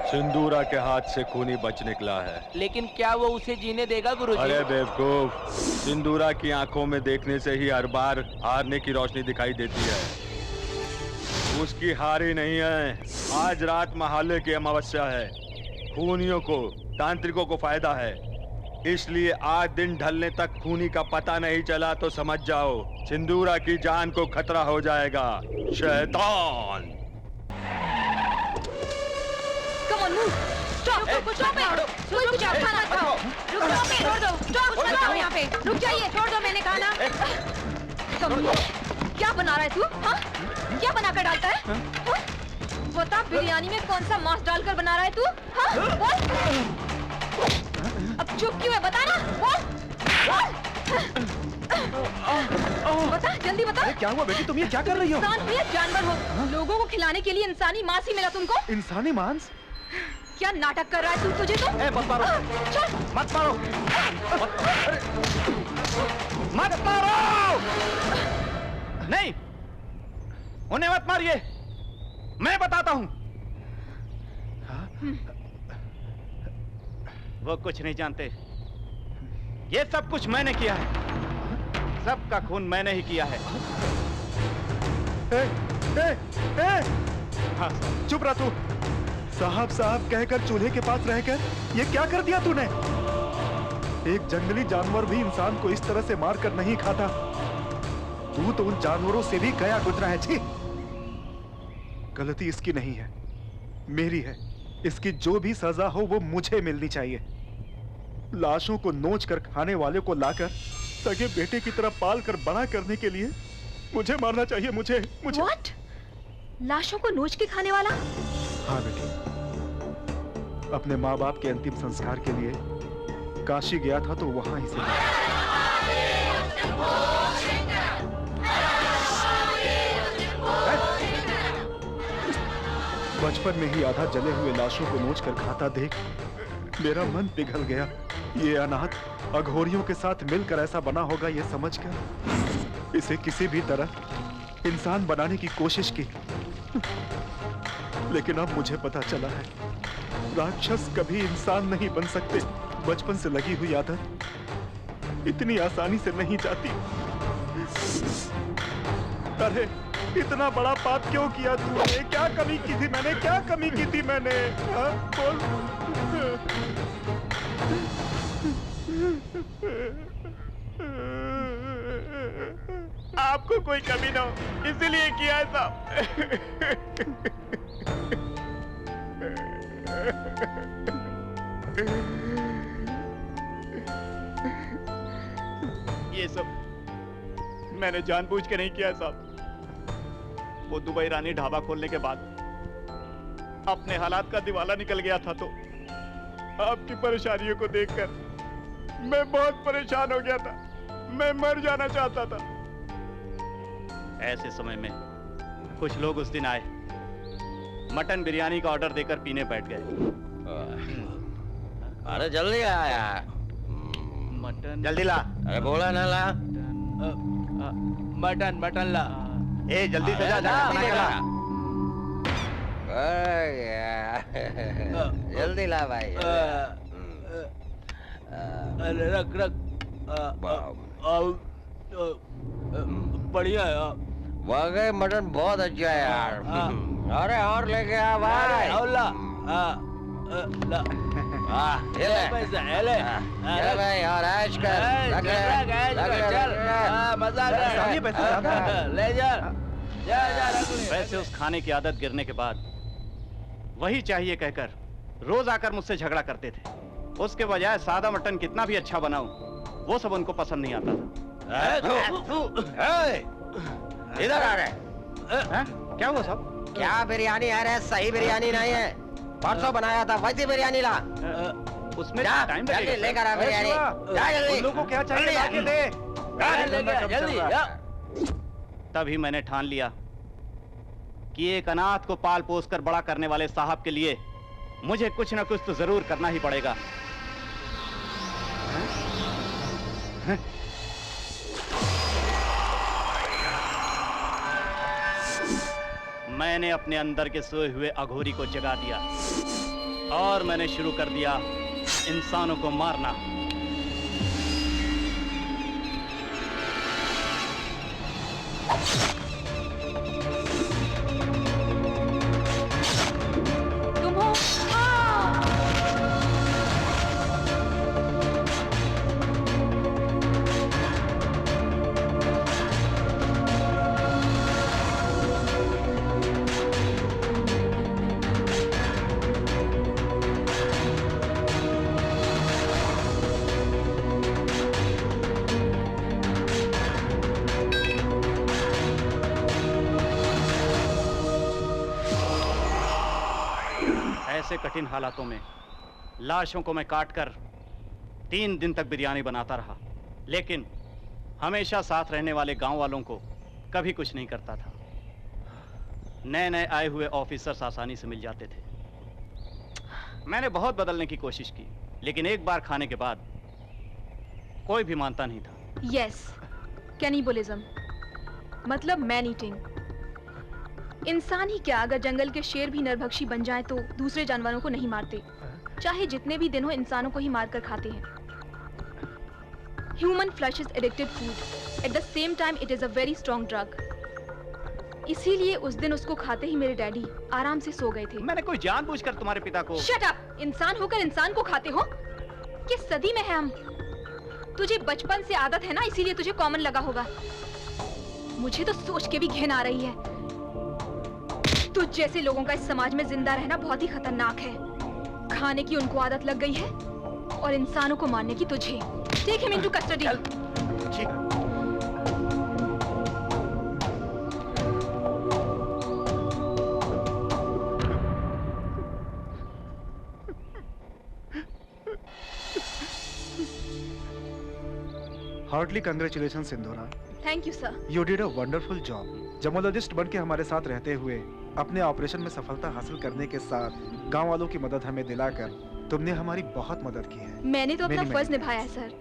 सिंदूरा के हाथ से खूनी बच निकला है। लेकिन क्या वो उसे जीने देगा गुरुजी? अरे बेवकूफ, सिंदूरा की आंखों में देखने से ही हर बार हारने की रोशनी दिखाई देती है। उसकी हार ही नहीं है। आज रात महालय की अमावस्या है। खूनियों को, तांत्रिकों को फायदा है, इसलिए आज दिन ढलने तक खूनी का पता नहीं चला तो समझ जाओ सिंदूरा की जान को खतरा हो जाएगा। शैतान! Come on, move. Stop, stop it. कोई कुछ खाना खाओ। रुक जाओ, छोड़ दो। Stop, कुछ मत खाओ यहाँ पे। रुक जाइए, छोड़ दो, मैंने कहा ना। Come on. क्या बना रहा है तू? हाँ? क्या बनाकर डालता है? हाँ? बता, बिरयानी में कौन सा मांस डालकर बना रहा है तू? हाँ? बोल। अब चुप क्यों है? बता ना। बोल। बता, जल्दी बता। क्या हुआ बेटी, तुम ये क्या कर रही हो? इंसान हो या जानवर हो, लोगों को खिलाने के लिए इंसानी मांस ही मिला तुमको? इंसानी मांस? क्या नाटक कर रहा है तू? तुझे तो मत मारो, चल मत मारो, मत मारो! नहीं, उन्हें मत मारिए, मैं बताता हूं। वो कुछ नहीं जानते। ये सब कुछ मैंने किया है। सबका खून मैंने ही किया है। हाँ, चुप रहा तू। साहब साहब कहकर चूल्हे के पास रहकर ये क्या कर दिया तूने? एक जंगली जानवर भी इंसान को इस तरह से मार कर नहीं खाता। तू तो उन जानवरों से भी गया गुजरा है। छी! गलती इसकी नहीं है, मेरी है। इसकी जो भी सजा हो वो मुझे मिलनी चाहिए। लाशों को नोच कर खाने वाले को लाकर सगे बेटे की तरह पाल कर बड़ा करने के लिए मुझे मारना चाहिए। मुझे What? लाशों को नोच के खाने वाला? हाँ बेटी, अपने माँ बाप के अंतिम संस्कार के लिए काशी गया था तो वहां ही से बचपन में ही आधा जले हुए लाशों को नोच कर खाता देख मेरा मन पिघल गया। ये अनाथ अघोरियों के साथ मिलकर ऐसा बना होगा ये समझकर इसे किसी भी तरह इंसान बनाने की कोशिश की। लेकिन अब मुझे पता चला है राक्षस कभी इंसान नहीं बन सकते। बचपन से लगी हुई आदत इतनी आसानी से नहीं जाती। अरे इतना बड़ा पाप क्यों किया तूने? क्या कमी की थी मैंने? क्या कमी की थी मैंने? हाँ, बोल। आपको कोई कमी ना हो इसीलिए किया था। ये सब मैंने जानबूझ के नहीं किया साहब। वो दुबई रानी ढाबा खोलने के बाद अपने हालात का दिवाला निकल गया था तो आपकी परेशानियों को देखकर मैं बहुत परेशान हो गया था। मैं मर जाना चाहता था। ऐसे समय में कुछ लोग उस दिन आए, मटन बिरयानी का ऑर्डर देकर पीने बैठ गए। अरे जल्दी आ यार। मटन जल्दी ला। अरे बोला ना ला। मटन मटन ला। ए जल्दी से जा, बना के ला। जल्दी ला भाई। अरे रख रख। बढ़िया है। वाकई मटन बहुत अच्छा है यार। अरे और लेके आ भाई। और ला। ला। ये ले पैसा है ले। ये भाई और ऐश कर। चल मजा कर। ले जा। वैसे उस खाने की आदत गिरने के बाद वही चाहिए कहकर रोज आकर मुझसे झगड़ा करते थे। उसके बजाय सादा मटन कितना भी अच्छा बनाऊं वो सब उनको पसंद नहीं आता था। इधर आ रहे। क्या हुआ साहब? क्या बिरयानी है रे? सही बिरयानी नहीं है। परसों बनाया था वैसी बिरयानी ला। उसमें टाइम लगेगा। लेकर आ बिरयानी। जा जल्दी। लोगों को क्या चाहिए लाके दे। जल्दी। तभी मैंने ठान लिया कि एक अनाथ को पाल पोस कर बड़ा करने वाले साहब के लिए मुझे कुछ ना कुछ तो जरूर करना ही पड़ेगा। मैंने अपने अंदर के सोए हुए अघोरी को जगा दिया। और मैंने शुरू कर दिया इंसानों को मारना। तुम हो? ऐसे कठिन हालातों में लाशों को मैं काटकर 3 दिन तक बिरयानी बनाता रहा, लेकिन हमेशा साथ रहने वाले गांव वालों को कभी कुछ नहीं करता था। नए नए आए हुए ऑफिसर्स आसानी से मिल जाते थे। मैंने बहुत बदलने की कोशिश की, लेकिन एक बार खाने के बाद कोई भी मानता नहीं था। यस, कैनिबलिज्म मतलब मैन ईटिंग। इंसान ही क्या, अगर जंगल के शेर भी नरभक्षी बन जाए तो दूसरे जानवरों को नहीं मारते, चाहे जितने भी दिन हो इंसानों को ही मारकर खाते हैं। Human flesh is addicted food, at the same time it is a very strong drug. इसीलिए उस दिन उसको खाते ही मेरे डैडी आराम से सो गए थे। मैंने कोई जानबूझकर तुम्हारे पिता को। Shut up! इंसान होकर इंसान को खाते हो? किस सदी में है हम? तुझे बचपन से आदत है ना, इसीलिए तुझे कॉमन लगा होगा। मुझे तो सोच के भी घिन आ रही है। तुझ जैसे लोगों का इस समाज में जिंदा रहना बहुत ही खतरनाक है। खाने की उनको आदत लग गई है और इंसानों को मारने की तुझे। Take him into custody. Heartly congratulation Sindhura. Thank you sir. You did a wonderful job. Gemologist बन के हमारे साथ रहते हुए अपने ऑपरेशन में सफलता हासिल करने के साथ गांव वालों की मदद हमें दिलाकर तुमने हमारी बहुत मदद की है। मैंने तो अपना फर्ज निभाया है सर।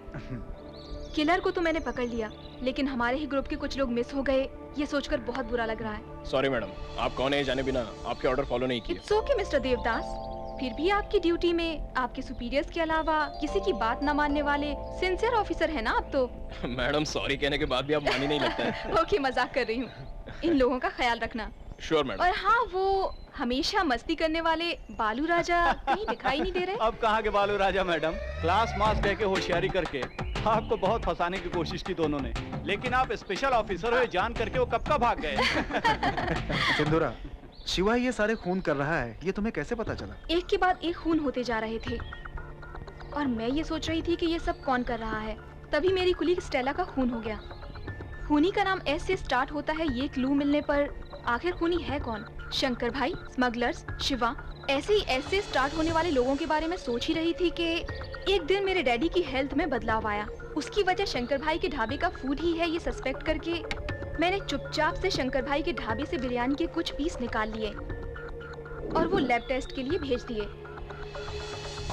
किलर को तो मैंने पकड़ लिया, लेकिन हमारे ही ग्रुप के कुछ लोग मिस हो गए, ये सोचकर बहुत बुरा लग रहा है। सॉरी मैडम, आप कौन है जाने बिना आपके ऑर्डर फॉलो नहीं किए। It's okay mister Devdas. फिर भी आपकी ड्यूटी में आपके सुपीरियर्स के अलावा किसी की बात न मानने वाले सिंसियर ऑफिसर है ना आप तो। मैडम सॉरी कहने के बाद भी आप मानी नहीं लगता है। ओके, मजाक कर रही हूँ। इन लोगों का ख्याल रखना। Sure madam. और हाँ, वो हमेशा मस्ती करने वाले बालू राजा कहीं दिखाई नहीं दे रहे। अब कहाँ के बालू राजा मैडम, क्लास मास कह के होशियारी करके आपको बहुत फंसाने की कोशिश की दोनों ने, लेकिन आप स्पेशल ऑफिसर हो जान करके वो कब का भाग गए। सिंधुरा, शिवा ये सारे खून कर रहा है, ये तुम्हें कैसे पता चला? एक के बाद एक खून होते जा रहे थे और मैं ये सोच रही थी कि ये सब कौन कर रहा है। तभी मेरी कुलीग स्टेला का खून हो गया। खूनी का नाम एस से स्टार्ट होता है, ये क्लू मिलने पर आखिर खूनी है कौन? शंकर भाई, स्मगलर्स, शिवा। ऐसे ही एस से स्टार्ट होने वाले लोगों के बारे में सोच ही रही थी कि एक दिन मेरे डैडी की हेल्थ में बदलाव आया। उसकी वजह शंकर भाई के ढाबे का फूड ही है, ये सस्पेक्ट करके मैंने चुपचाप से शंकर भाई के ढाबे से बिरयानी के कुछ पीस निकाल लिए और वो लैब टेस्ट के लिए भेज दिए।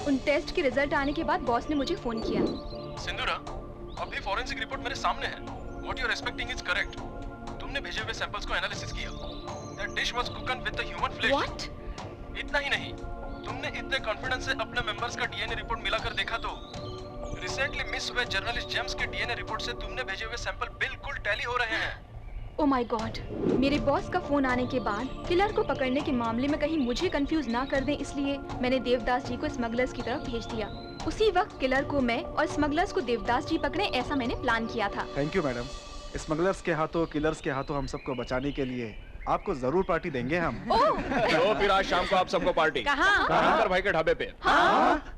उन टेस्ट के रिजल्ट आने के बाद बॉस ने मुझे फोन किया। सिंधुरा, अभी फॉरेंसिक रिपोर्ट मेरे सामने है। What you are expecting is correct. तुमने भेजे हुए सैंपल्स को एनालिसिस किया। That dish was cooked with the human flesh. What? इतना ही नहीं, तुमने इतने कॉन्फिडेंस से अपने मेंबर्स का डीएनए रिपोर्ट मिलाकर देखा तो रिसेंटली मिस हुए जर्नलिस्ट जेम्स के डीएनए रिपोर्ट से तुमने भेजे हुए सैंपल बिल्कुल टैली हो रहे हैं। ओह माय गॉड! मेरे बॉस का फोन आने के बाद किलर को पकड़ने के मामले में कहीं मुझे कंफ्यूज ना कर दें, इसलिए मैंने देवदास जी को स्मगलर्स की तरफ भेज दिया। उसी वक्त किलर को मैं और स्मगलर्स को देवदास जी पकड़े, ऐसा मैंने प्लान किया था। Thank you madam. स्मगलर्स के हाथों, किलर्स के हाथों हम सबको बचाने के लिए आपको जरूर पार्टी देंगे हम। तो फिर आज शाम को आप सबको पार्टी कहाँ? शंकर भाई के ढाबे पे। हाँ?